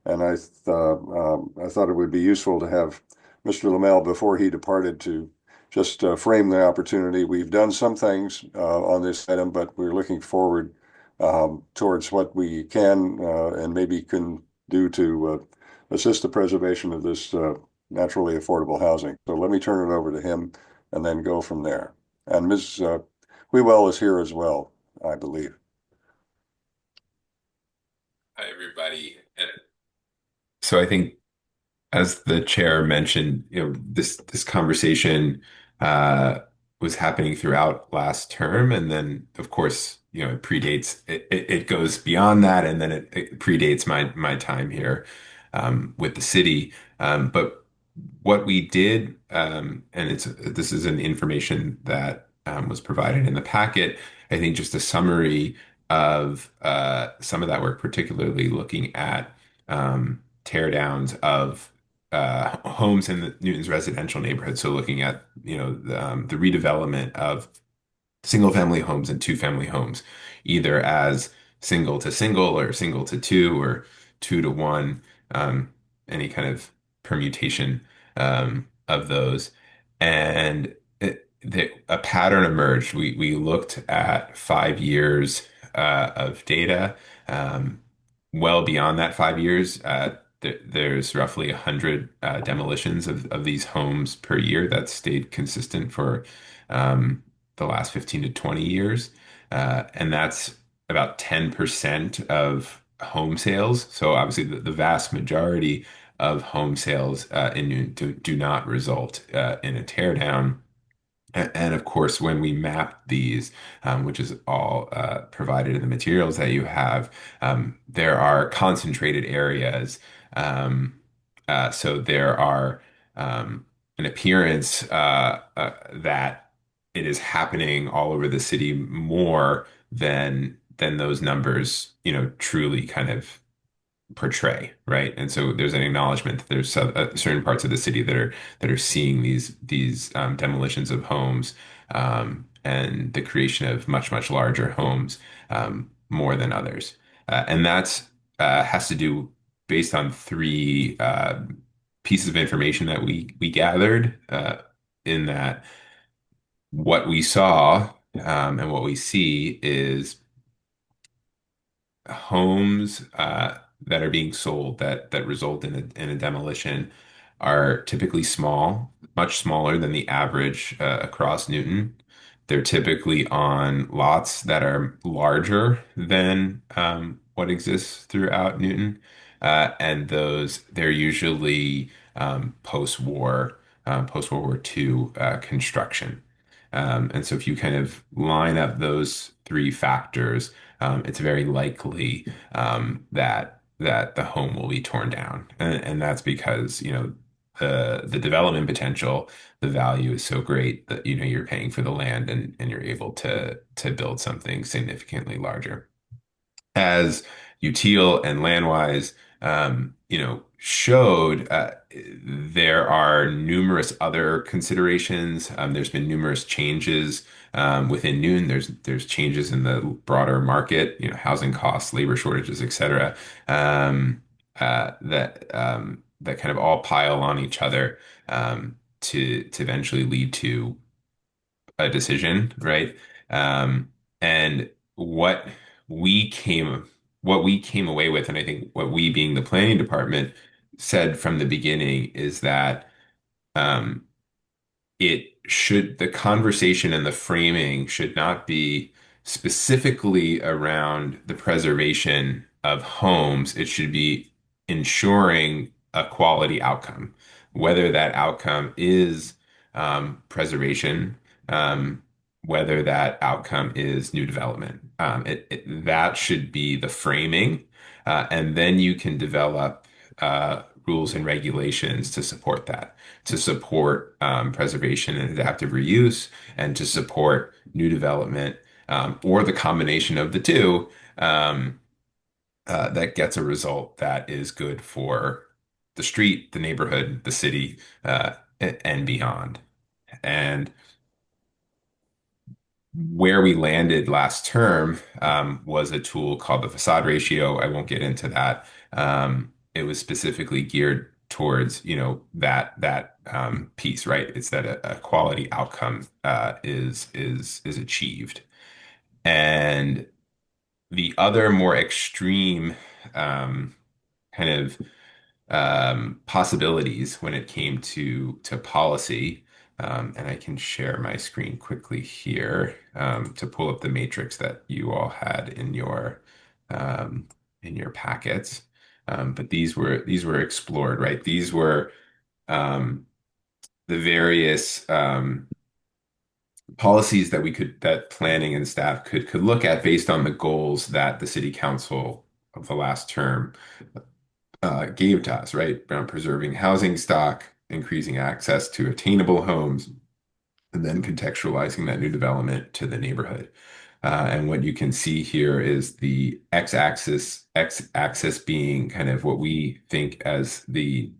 And I thought it would be useful to have Mr. Lamel, before he departed, to just frame the opportunity. We've done some things on this item, but we're looking forward towards what we can and maybe can do to assist the preservation of this naturally affordable housing. So let me turn it over to him and then go from there. And Ms. Whewell is here as well, I believe. Hi, everybody. So I think, as the chair mentioned, this conversation was happening throughout last term, and then of course, it predates. It goes beyond that, and then it predates my time here with the city. But what we did, and this is an information that was provided in the packet. I think just a summary of some of that work, particularly looking at tear downs of homes in Newton's residential neighborhood. So looking at the redevelopment of single family homes and two family homes, either as single to single or single to two or two to one, any kind of permutation of those. And a pattern emerged. We looked at 5 years of data. Well beyond that 5 years, there's roughly 100 demolitions of these homes per year. That stayed consistent for the last 15 to 20 years. And that's about 10% of home sales. So obviously the vast majority of home sales in Newton do not result in a tear down. And of course, when we map these, which is all provided in the materials that you have, there are concentrated areas. So there are an appearance that it is happening all over the city more than those numbers, truly kind of portray, right? And so there's an acknowledgement that there's certain parts of the city that are seeing these demolitions of homes and the creation of much larger homes more than others, and that's has to do based on three pieces of information that we gathered in that what we saw and what we see is homes that are being sold that result in a demolition are typically small, much smaller than the average across Newton. They're typically on lots that are larger than what exists throughout Newton, and they're usually post World War II construction. And so if you kind of line up those three factors, it's very likely that the home will be torn down. And that's because, the development potential, the value is so great that, you're paying for the land and you're able to build something significantly larger. As Util and Landwise, showed, there are numerous other considerations. There's been numerous changes within Newton. There's changes in the broader market, housing costs, labor shortages, et cetera, that kind of all pile on each other to eventually lead to a decision, right? And we came what we came away with, and I think what we, being the planning department, said from the beginning is that the conversation and the framing should not be specifically around the preservation of homes. It should be ensuring a quality outcome, whether that outcome is preservation, whether that outcome is new development. That should be the framing. And then you can develop rules and regulations to support that, to support preservation and adaptive reuse, and to support new development, or the combination of the two, that gets a result that is good for the street, the neighborhood, the city, and beyond. And where we landed last term was a tool called the facade ratio. I won't get into that. It was specifically geared towards, that piece, right? It's that a quality outcome is achieved. And the other more extreme kind of possibilities when it came to policy. And I can share my screen quickly here to pull up the matrix that you all had in your packets. But these were explored, right? These were the various policies that planning and staff could look at based on the goals that the city council of the last term gave to us, right? Around preserving housing stock, increasing access to attainable homes, and then contextualizing that new development to the neighborhood. And what you can see here is the x-axis being kind of what we think as the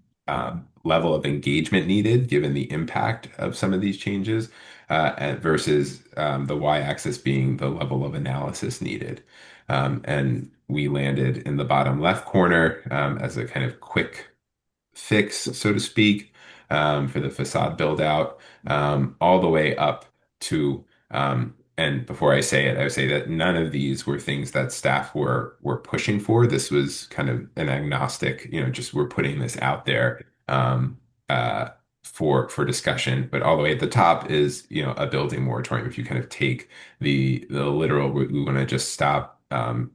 level of engagement needed given the impact of some of these changes, versus the y-axis being the level of analysis needed. And we landed in the bottom left corner as a kind of quick fix, so to speak, for the facade build out, all the way up to, and before I say it, I would say that none of these were things that staff were pushing for. This was kind of an agnostic, just we're putting this out there uh, for discussion. But all the way at the top is, a building moratorium. If you kind of take the literal, we want to just stop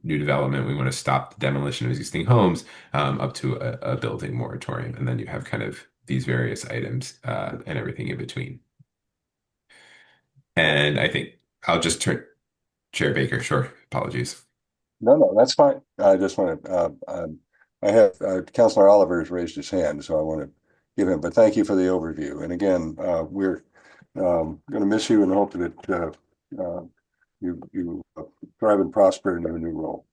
new development, we want to stop the demolition of existing homes, up to a building moratorium, and then you have kind of these various items and everything in between. And I think I'll just turn Chair Baker. Sure, apologies. No, that's fine. I just want to, I have, Councilor Oliver has raised his hand, so I want to give him, but thank you for the overview. And again, we're going to miss you and hope that you thrive and prosper in your new role.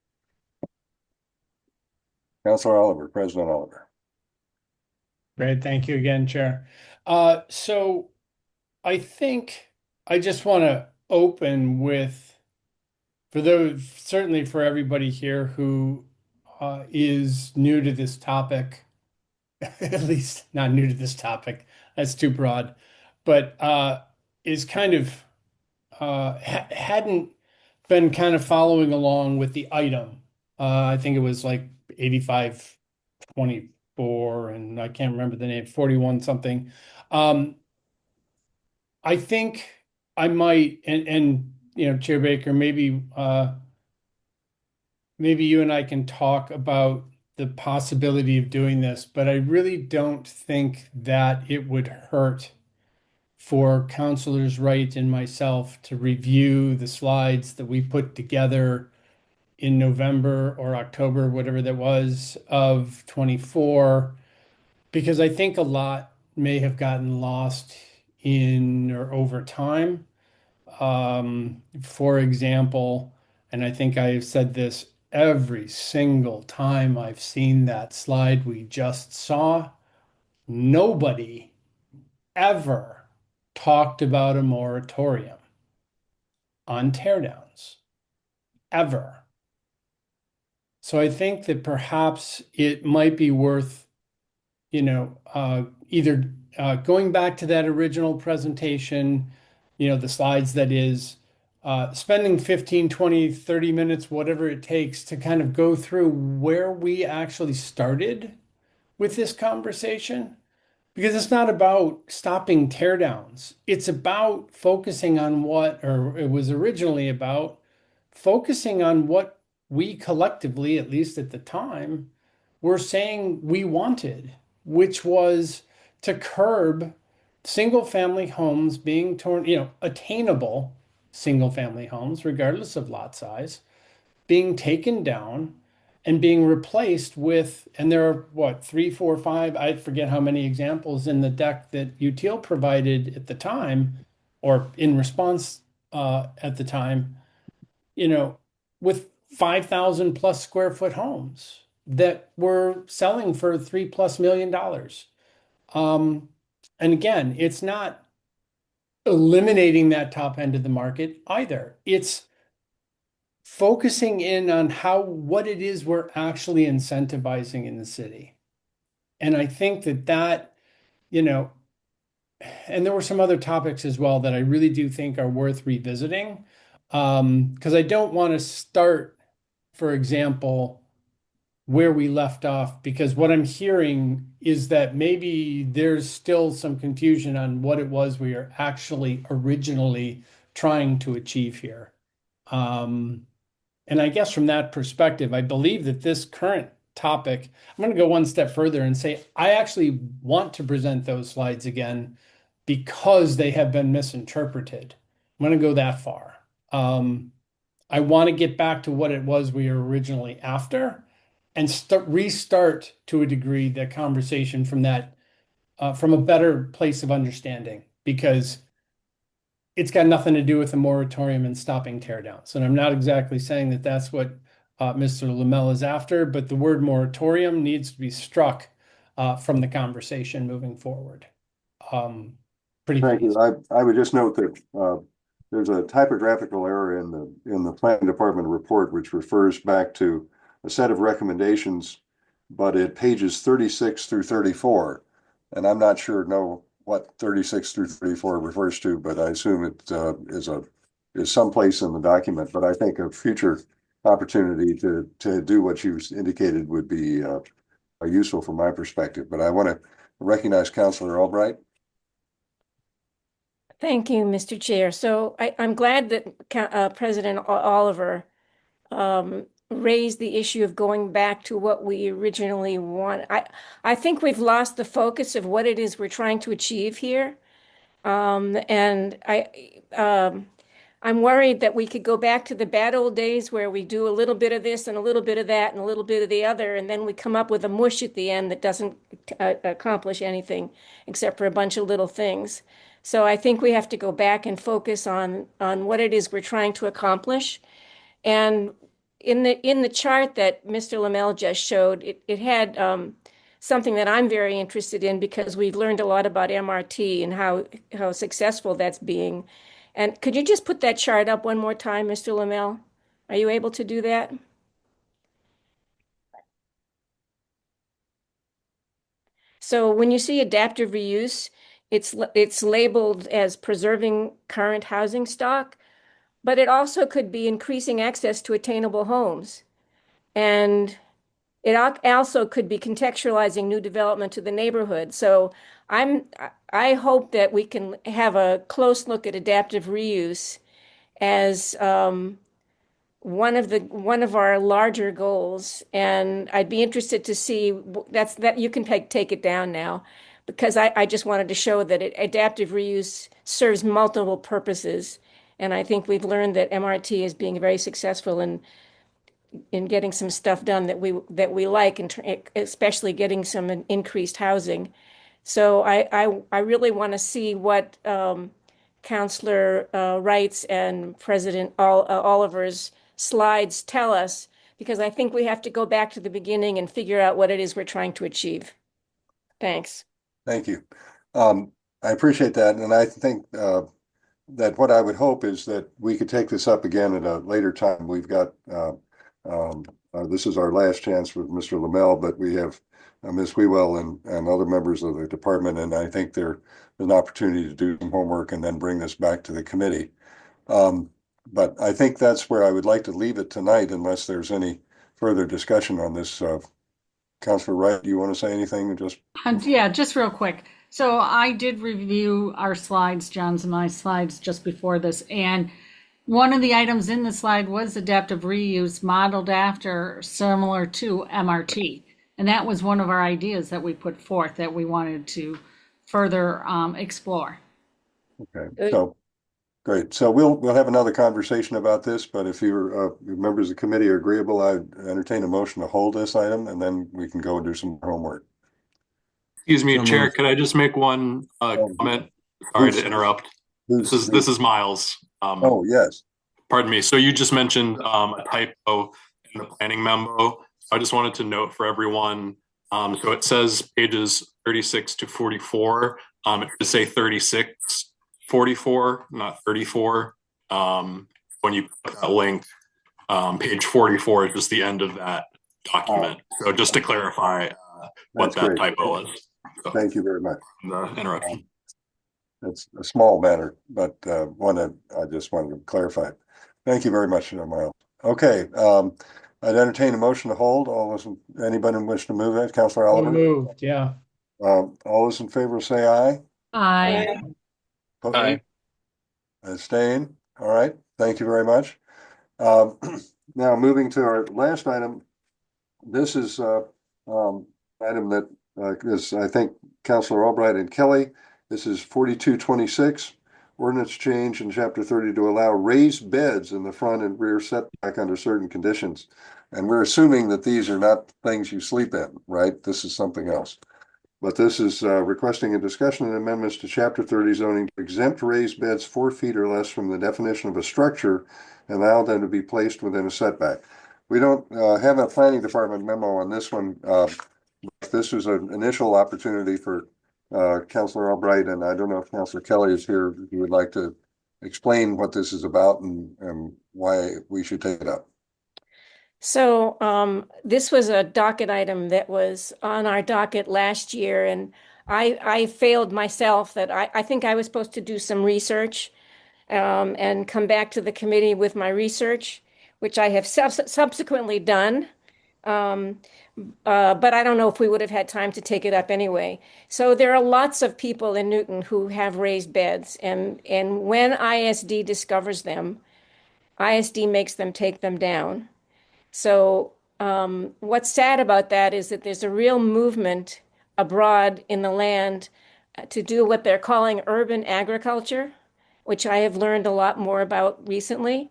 Councilor Oliver, President Oliver. Great, thank you again, Chair. So I think I just want to open with, for those, certainly for everybody here who is new to this topic, at least not new to this topic, that's too broad, but is kind of hadn't been kind of following along with the item. I think it was like 8524, and I can't remember the name, 41 something. I think I might, and Chair Baker, maybe you and I can talk about the possibility of doing this, but I really don't think that it would hurt for Councilors Wright and myself to review the slides that we put together in November or October, whatever that was, of 24, because I think a lot may have gotten lost in or over time. For example, and I think I have said this every single time I've seen that slide we just saw, nobody ever talked about a moratorium on teardowns, ever. So I think that perhaps it might be worth, either going back to that original presentation, the slides that is, spending 15, 20, 30 minutes, whatever it takes to kind of go through where we actually started with this conversation. Because it's not about stopping teardowns. It's about focusing on or it was originally about focusing on what we collectively, at least at the time, were saying we wanted, which was to curb single-family homes being torn, attainable single-family homes, regardless of lot size, being taken down and being replaced with, and there are what, 3, 4, 5, I forget how many examples in the deck that UTIL provided at the time, or in response at the time, with 5,000 plus square foot homes that were selling for $3+ million. And again, it's not eliminating that top end of the market either. It's focusing in on what it is we're actually incentivizing in the city. And I think that, you know, and there were some other topics as well that I really do think are worth revisiting. Because I don't want to start, for example, where we left off, because what I'm hearing is that maybe there's still some confusion on what it was we are actually originally trying to achieve here. And I guess from that perspective, I believe that this current topic, I'm going to go one step further and say, I actually want to present those slides again because they have been misinterpreted. I'm going to go that far. I want to get back to what it was we were originally after and restart to a degree the conversation from from a better place of understanding, because it's got nothing to do with a moratorium and stopping teardowns. And I'm not exactly saying that that's what Mr. Lamel is after, but the word moratorium needs to be struck from the conversation moving forward. Thank you. I would just note that there's a typographical error in the planning department report, which refers back to a set of recommendations, but at pages 36 through 34. And I'm not sure what 36 through 34 refers to, but I assume it is someplace in the document. But I think a future opportunity to do what you indicated would be useful from my perspective. But I want to recognize Councilor Albright. Thank you, Mr. Chair. So I'm glad that President Oliver raised the issue of going back to what we originally want. I think we've lost the focus of what it is we're trying to achieve here. And I'm worried that we could go back to the bad old days where we do a little bit of this and a little bit of that and a little bit of the other, and then we come up with a mush at the end that doesn't accomplish anything except for a bunch of little things. So I think we have to go back and focus on what it is we're trying to accomplish. And in the chart that Mr. Lamel just showed, it had something that I'm very interested in, because we've learned a lot about MRT and how successful that's being. And could you just put that chart up one more time, Mr. Lamel? Are you able to do that? So when you see adaptive reuse, it's labeled as preserving current housing stock, but it also could be increasing access to attainable homes. And it also could be contextualizing new development to the neighborhood. So I hope that we can have a close look at adaptive reuse as one of our larger goals. And I'd be interested to see that you can take it down now, because I just wanted to show that adaptive reuse serves multiple purposes. And I think we've learned that MRT is being very successful in getting some stuff done that we like, and especially getting some increased housing. So I really want to see what Councillor Wright's and President Oliver's slides tell us, because I think we have to go back to the beginning and figure out what it is we're trying to achieve. Thanks. Thank you. I appreciate that. And I think that what I would hope is that we could take this up again at a later time. We've got, this is our last chance with Mr. Lamel, but we have Ms. Wewell and other members of the department. And I think there's an opportunity to do some homework and then bring this back to the committee. But I think that's where I would like to leave it tonight, unless there's any further discussion on this. Councilor Wright, do you want to say anything? Yeah, just real quick. So I did review our slides, John's and my slides, just before this, and one of the items in the slide was adaptive reuse, modeled after, similar to MRT. And that was one of our ideas that we put forth that we wanted to further explore. Okay, so great. So we'll have another conversation about this, but if your members of the committee are agreeable, I'd entertain a motion to hold this item, and then we can go do some homework. Excuse me, Chair, could I just make one comment? Sorry to interrupt. This is Miles. Oh, yes. Pardon me. So you just mentioned a typo in the planning memo. I just wanted to note for everyone. So it says pages 36 to 44. It should say 36, 44, not 34. When you put that link, page 44 is just the end of that document. So just to clarify what that typo is. So, thank you very much. The interruption. It's a small matter, but one that I just wanted to clarify. Thank you very much, Miles. Okay, I'd entertain a motion to hold. Anybody wish to move it? Councilor So Oliver? moved, yeah. All those in favor say aye. Aye. Aye. Abstain. All right, thank you very much. Now moving to our last item. This is item that is, I think, Councilor Albright and Kelly. This is 4226. Ordinance change in chapter 30 to allow raised beds in the front and rear setback under certain conditions. And we're assuming that these are not things you sleep in, right? This is something else. But this is requesting a discussion and amendments to chapter 30 zoning to exempt raised beds 4 feet or less from the definition of a structure and allow them to be placed within a setback. We don't have a planning department memo on this one. This was an initial opportunity for Councilor Albright, and I don't know if Councilor Kelly is here. If you would like to explain what this is about and why we should take it up. So this was a docket item that was on our docket last year, and I failed myself that I think I was supposed to do some research and come back to the committee with my research, which I have subsequently done. But I don't know if we would have had time to take it up anyway. So there are lots of people in Newton who have raised beds, and when ISD discovers them, ISD makes them take them down. So what's sad about that is that there's a real movement abroad in the land to do what they're calling urban agriculture, which I have learned a lot more about recently.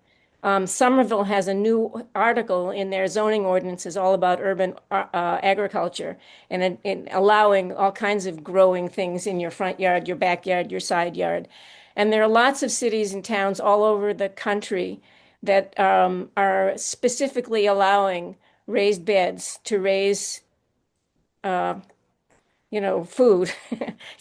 Somerville has a new article in their zoning ordinances all about urban agriculture and allowing all kinds of growing things in your front yard, your backyard, your side yard. And there are lots of cities and towns all over the country that are specifically allowing raised beds to raise, food,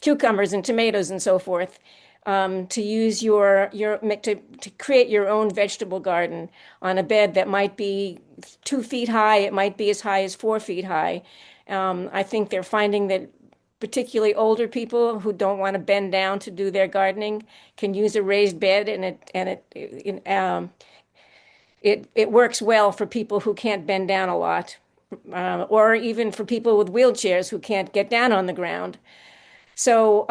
cucumbers and tomatoes and so forth. To use to create your own vegetable garden on a bed that might be 2 feet high, it might be as high as 4 feet high. I think they're finding that particularly older people who don't want to bend down to do their gardening can use a raised bed, and it works well for people who can't bend down a lot, or even for people with wheelchairs who can't get down on the ground. So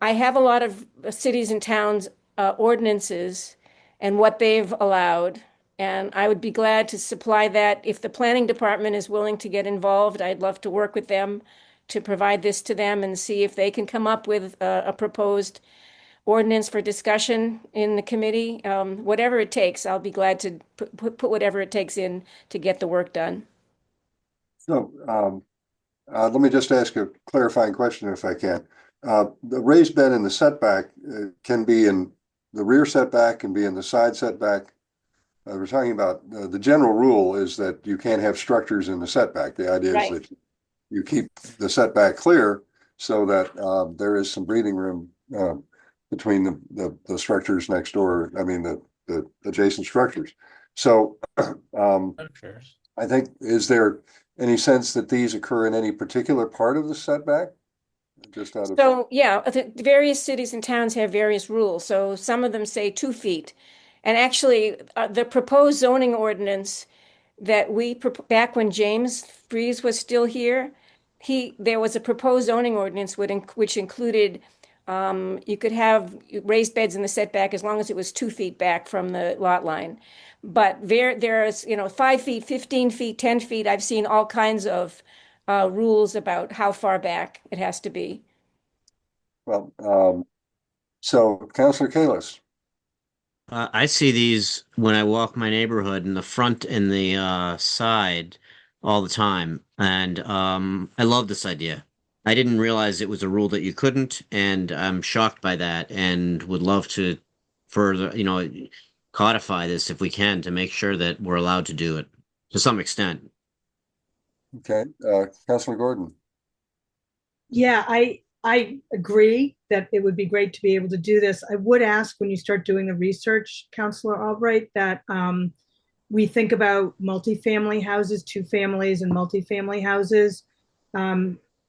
I have a lot of cities and towns ordinances and what they've allowed, and I would be glad to supply that. If the planning department is willing to get involved, I'd love to work with them to provide this to them and see if they can come up with a proposed ordinance for discussion in the committee. Whatever it takes, I'll be glad to put whatever it takes in to get the work done. So let me just ask a clarifying question if I can. The raised bed in the setback can be in the rear setback, can be in the side setback. We're talking about the general rule is that you can't have structures in the setback. The idea is that you keep the setback clear so that there is some breathing room between the structures next door. I mean, the adjacent structures. So I think, is there any sense that these occur in any particular part of the setback? So yeah, the various cities and towns have various rules. So some of them say 2 feet. And actually, the proposed zoning ordinance that back when James Freeze was still here, there was a proposed zoning ordinance which included you could have raised beds in the setback as long as it was 2 feet back from the lot line. But there's 5 feet, 15 feet, 10 feet. I've seen all kinds of rules about how far back it has to be. Well, so Councilor Kalis. I see these when I walk my neighborhood in the front and the side all the time, and I love this idea. I didn't realize it was a rule that you couldn't, and I'm shocked by that, and would love to further, codify this if we can to make sure that we're allowed to do it to some extent. Okay, Councilor Gordon. Yeah, I agree that it would be great to be able to do this. I would ask when you start doing the research, Councilor Albright, that we think about multifamily houses, 2 families and multifamily houses,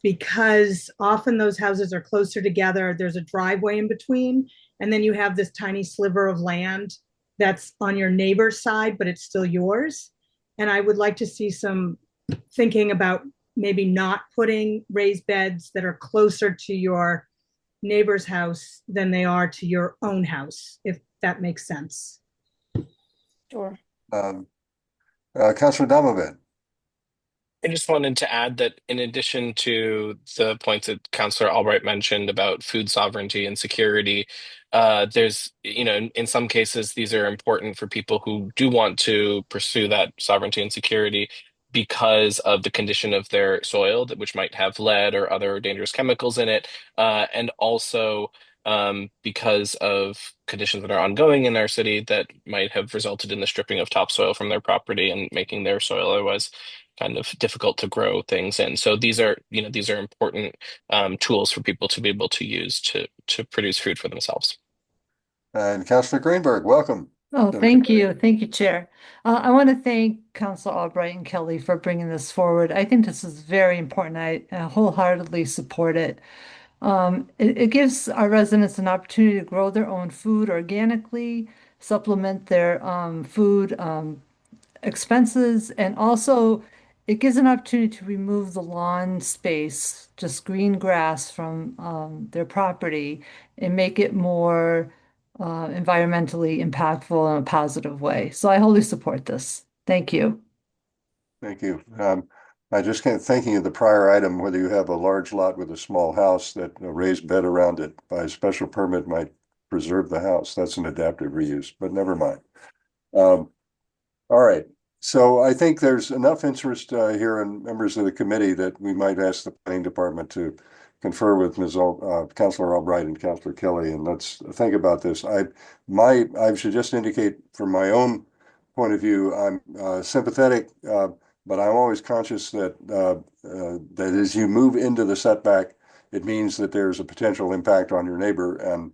because often those houses are closer together. There's a driveway in between, and then you have this tiny sliver of land that's on your neighbor's side, but it's still yours. And I would like to see some thinking about maybe not putting raised beds that are closer to your neighbor's house than they are to your own house, if that makes sense. Sure. Councilor Donovan. I just wanted to add that in addition to the points that Councillor Albright mentioned about food sovereignty and security, there's, in some cases, these are important for people who do want to pursue that sovereignty and security because of the condition of their soil, which might have lead or other dangerous chemicals in it, and also because of conditions that are ongoing in our city that might have resulted in the stripping of topsoil from their property and making their soil otherwise kind of difficult to grow things in. So these are important tools for people to be able to use to produce food for themselves. And Councilor Greenberg, welcome. Oh, thank you. Thank you, Chair. I want to thank Councilor Albright and Kelly for bringing this forward. I think this is very important. I wholeheartedly support it. It gives our residents an opportunity to grow their own food organically, supplement their food expenses, and also it gives an opportunity to remove the lawn space, just green grass from their property, and make it more environmentally impactful in a positive way. So I wholly support this. Thank you. Thank you. I just kept thinking of the prior item, whether you have a large lot with a small house, that a raised bed around it by a special permit might preserve the house. That's an adaptive reuse, but never mind. All right. So I think there's enough interest here in members of the committee that we might ask the planning department to confer with Councilor Albright and Councilor Kelly, and let's think about this. I should just indicate from my own point of view, I'm sympathetic, but I'm always conscious that that as you move into the setback, it means that there's a potential impact on your neighbor, and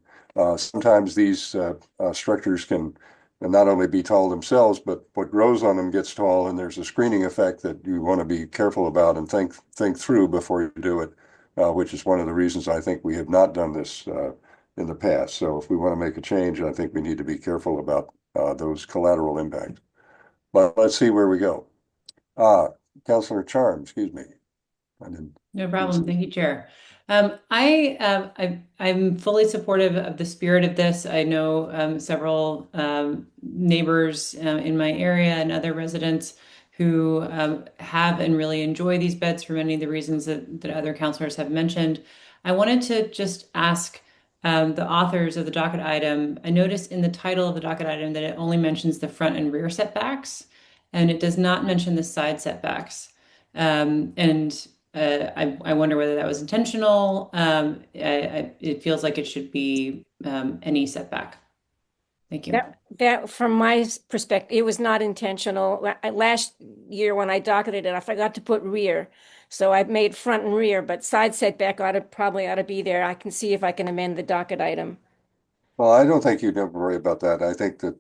sometimes these structures can not only be tall themselves, but what grows on them gets tall, and there's a screening effect that you want to be careful about and think through before you do it, which is one of the reasons I think we have not done this in the past. So if we want to make a change, I think we need to be careful about those collateral impacts. But let's see where we go. Councilor Charm, excuse me. No problem. Thank you, Chair. I'm fully supportive of the spirit of this. I know several neighbors in my area and other residents who have and really enjoy these beds for many of the reasons that other councilors have mentioned. I wanted to just ask the authors of the docket item. I noticed in the title of the docket item that it only mentions the front and rear setbacks, and it does not mention the side setbacks. I wonder whether that was intentional. It feels like it should be any setback. Thank you. That from my perspective, it was not intentional. Last year when I docketed it, I forgot to put rear. So I've made front and rear, but side setback probably ought to be there. I can see if I can amend the docket item. Well, I don't think you'd have to worry about that. I think that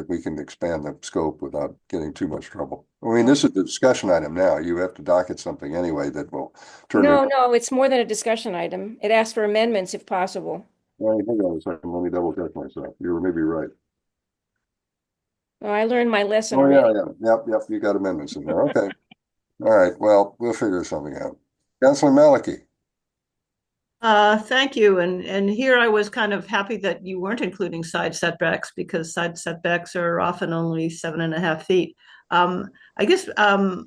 we can expand the scope without getting too much trouble. I mean, this is the discussion item now. You have to docket something anyway that will turn. No, it's more than a discussion item. It asks for amendments if possible. Well, hang on a second. Let me double check myself. You may be right. Oh, I learned my lesson. Oh, already. yeah. Yep. You got amendments in there. Okay. All right. Well, we'll figure something out. Councilor Maliki. Thank you. And here I was kind of happy that you weren't including side setbacks, because side setbacks are often only 7.5 feet. I guess I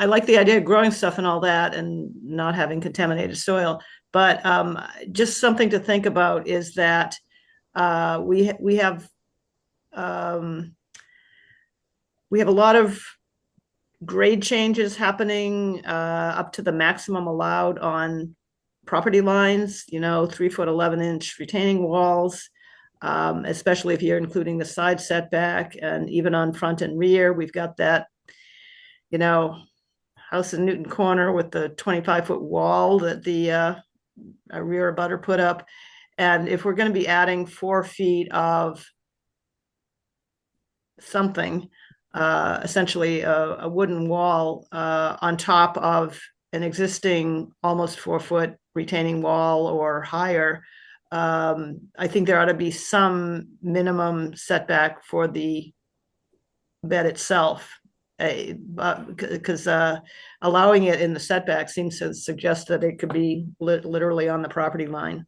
like the idea of growing stuff and all that and not having contaminated soil. But just something to think about is that we have a lot of grade changes happening up to the maximum allowed on property lines, 3 foot 11 inch retaining walls. especially if you're including the side setback, and even on front and rear, we've got that, house in Newton Corner with the 25-foot wall that the rear abutter put up. And if we're going to be adding 4 feet of something, essentially a wooden wall on top of an existing almost 4-foot retaining wall or higher, I think there ought to be some minimum setback for the bed itself. Because allowing it in the setback seems to suggest that it could be literally on the property line.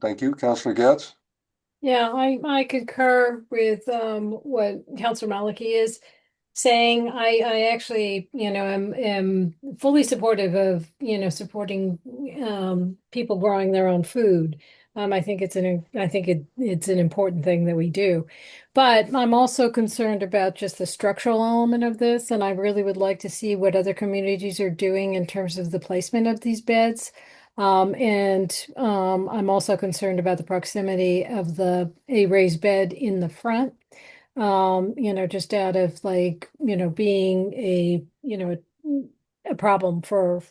Thank you, Councilor Getz. Yeah, I concur with what Councilor Maliki is saying. I actually, am fully supportive of, supporting people growing their own food. I think it's an important thing that we do. But I'm also concerned about just the structural element of this, and I really would like to see what other communities are doing in terms of the placement of these beds. I'm also concerned about the proximity of a raised bed in the front. Just out of being a problem for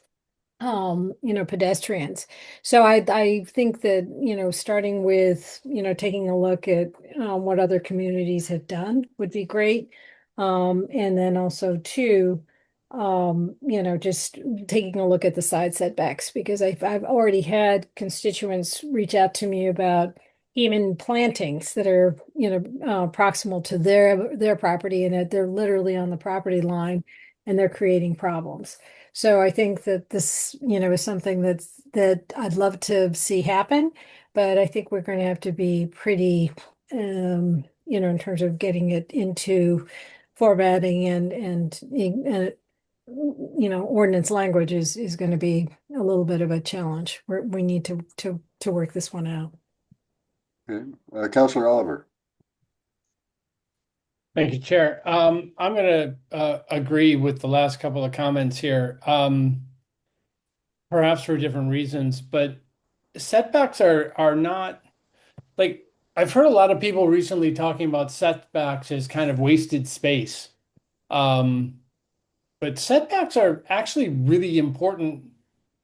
pedestrians. So I think that, starting with, taking a look at what other communities have done would be great. And then also too, just taking a look at the side setbacks, because I've already had constituents reach out to me about even plantings that are, proximal to their property, and that they're literally on the property line and they're creating problems. So I think that this, is something that I'd love to see happen, but I think we're going to have to be pretty, in terms of getting it into formatting and ordinance language is going to be a little bit of a challenge. We need to work this one out. Okay. Councilor Oliver. Thank you, Chair. I'm going to agree with the last couple of comments here, perhaps for different reasons, but setbacks are not like, I've heard a lot of people recently talking about setbacks as kind of wasted space. But setbacks are actually really important.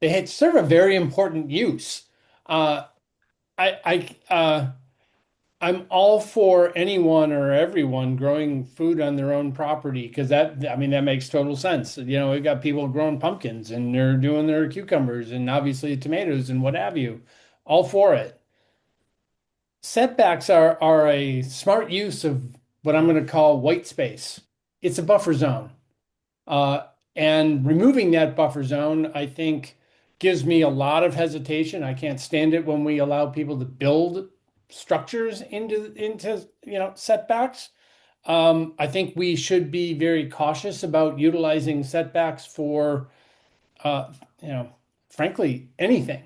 They serve a very important use. I'm all for anyone or everyone growing food on their own property, because that makes total sense. We've got people growing pumpkins and they're doing their cucumbers and obviously tomatoes and what have you. All for it. Setbacks are a smart use of what I'm going to call white space. It's a buffer zone. And removing that buffer zone, I think, gives me a lot of hesitation. I can't stand it when we allow people to build structures into setbacks. I think we should be very cautious about utilizing setbacks for frankly anything.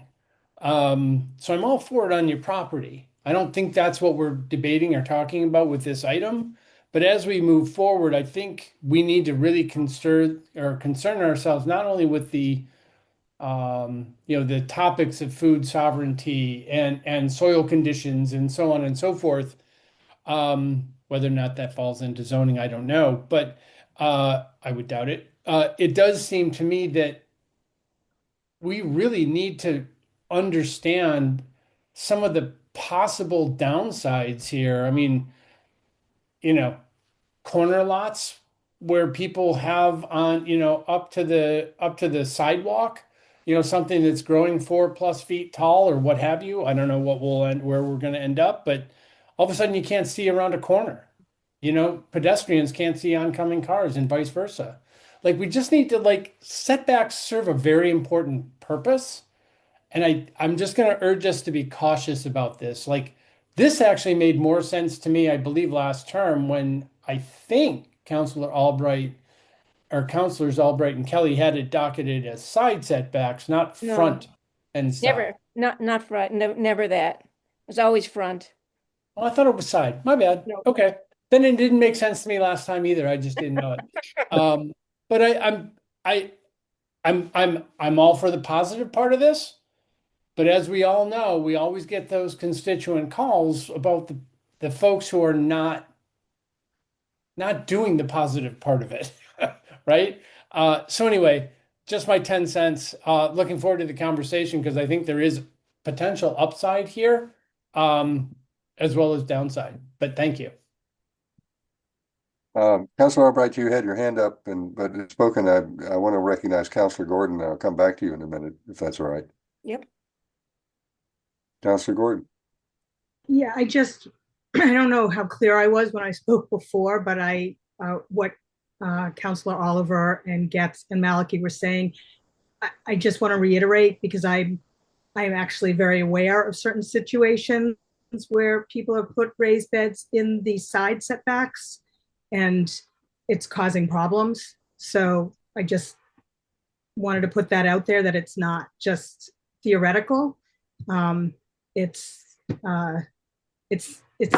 So I'm all for it on your property. I don't think that's what we're debating or talking about with this item. But as we move forward, I think we need to really concern ourselves not only with the the topics of food sovereignty and soil conditions and so on and so forth. Whether or not that falls into zoning, I don't know, but I would doubt it. It does seem to me that we really need to understand some of the possible downsides here. I mean, corner lots where people have on, up to the sidewalk, something that's growing 4+ feet tall or what have you. I don't know where we're going to end up, but all of a sudden you can't see around a corner. Pedestrians can't see oncoming cars and vice versa. We just need to setbacks serve a very important purpose. And I'm just going to urge us to be cautious about this. This actually made more sense to me, I believe, last term when I think Councilors Albright and Kelly had it docketed as side setbacks, not front and side. Not front, never that. It was always front. Oh, I thought it was side. My bad. No. Okay. Then it didn't make sense to me last time either. I just didn't know it. But I'm all for the positive part of this. But as we all know, we always get those constituent calls about the folks who are not doing the positive part of it, right? So anyway, just my 10 cents. Looking forward to the conversation because I think there is potential upside here, as well as downside. But thank you. Councilor Albright, you had your hand up, but it's spoken. I want to recognize Councilor Gordon. I'll come back to you in a minute, if that's all right. Yep. Councilor Gordon. Yeah, I don't know how clear I was when I spoke before, but what Councilor Oliver and Getz and Maliki were saying, I just want to reiterate because I'm actually very aware of certain situations where people have put raised beds in the side setbacks and it's causing problems. So I just wanted to put that out there that it's not just theoretical. It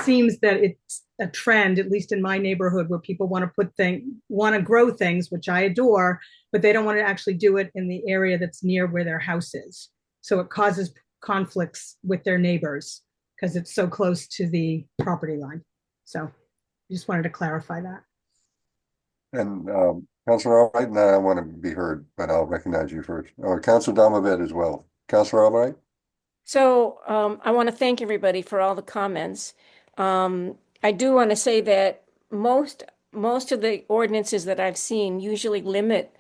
seems that it's a trend, at least in my neighborhood, where people want to grow things, which I adore, but they don't want to actually do it in the area that's near where their house is. So it causes conflicts with their neighbors because it's so close to the property line. So I just wanted to clarify that. And Councilor Albright, and I want to be heard, but I'll recognize you first. Or Councilor Damaved as well. Councilor Albright? So I want to thank everybody for all the comments. I do want to say that most of the ordinances that I've seen usually limit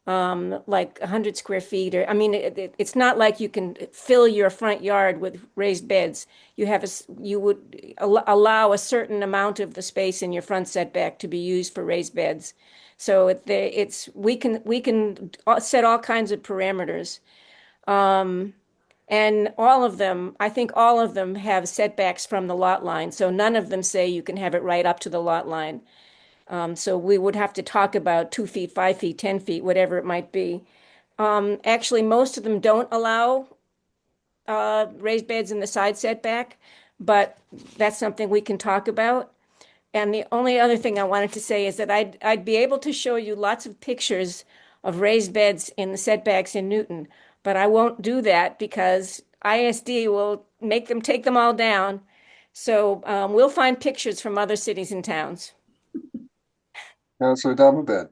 like 100 square feet, or I mean, it's not like you can fill your front yard with raised beds. You would allow a certain amount of the space in your front setback to be used for raised beds. So we can set all kinds of parameters. And I think all of them have setbacks from the lot line. So none of them say you can have it right up to the lot line. So we would have to talk about 2 feet, 5 feet, 10 feet, whatever it might be. Actually, most of them don't allow raised beds in the side setback, but that's something we can talk about. And the only other thing I wanted to say is that I'd be able to show you lots of pictures of raised beds in the setbacks in Newton, but I won't do that because ISD will make them take them all down. So we'll find pictures from other cities and towns. Councilor Damaved.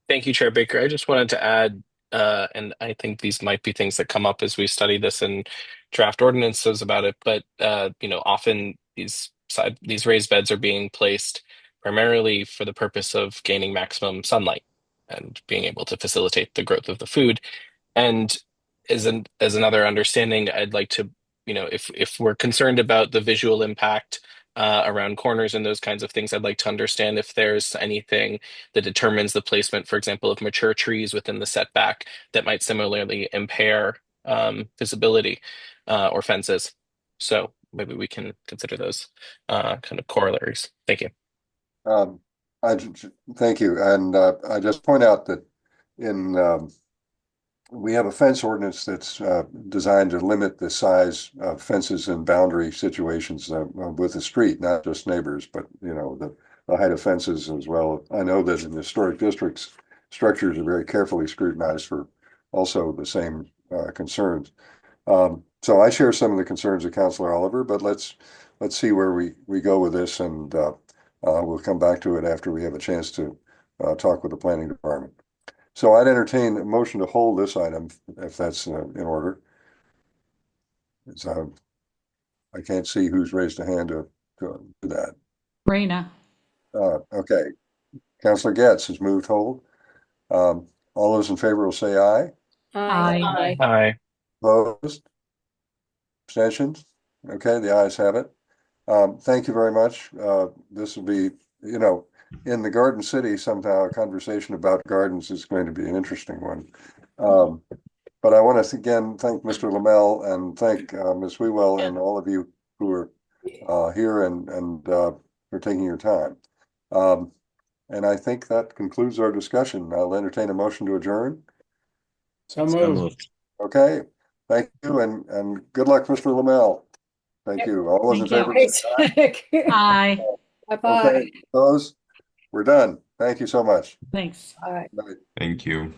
Thank you, Chair Baker. I just wanted to add, and I think these might be things that come up as we study this and draft ordinances about it, but often these raised beds are being placed primarily for the purpose of gaining maximum sunlight and being able to facilitate the growth of the food. And as another understanding, I'd like to, if we're concerned about the visual impact around corners and those kinds of things, I'd like to understand if there's anything that determines the placement, for example, of mature trees within the setback that might similarly impair visibility or fences. So maybe we can consider those kind of corollaries. Thank you. Thank you. And I just point out that we have a fence ordinance that's designed to limit the size of fences in boundary situations with the street, not just neighbors, but the height of fences as well. I know that in historic districts, structures are very carefully scrutinized for also the same concerns. So I share some of the concerns of Councilor Oliver, but let's see where we go with this, and we'll come back to it after we have a chance to talk with the planning department. So I'd entertain a motion to hold this item if that's in order. I can't see who's raised a hand to do that. Raina. Okay. Councilor Getz has moved hold. All those in favor will say aye. Aye. Aye. Opposed? Abstentions? Okay, the ayes have it. Thank you very much. This will be, in the Garden City, somehow a conversation about gardens is going to be an interesting one. But I want to again thank Mr. Lamel and thank Ms. Wewell and all of you who are here and for taking your time. And I think that concludes our discussion. I'll entertain a motion to adjourn. So moved. Okay, thank you and good luck, Mr. Lamel. Thank you. All those in favor? Aye. Okay, those. We're done. Thank you so much. Thanks. Bye. Thank you.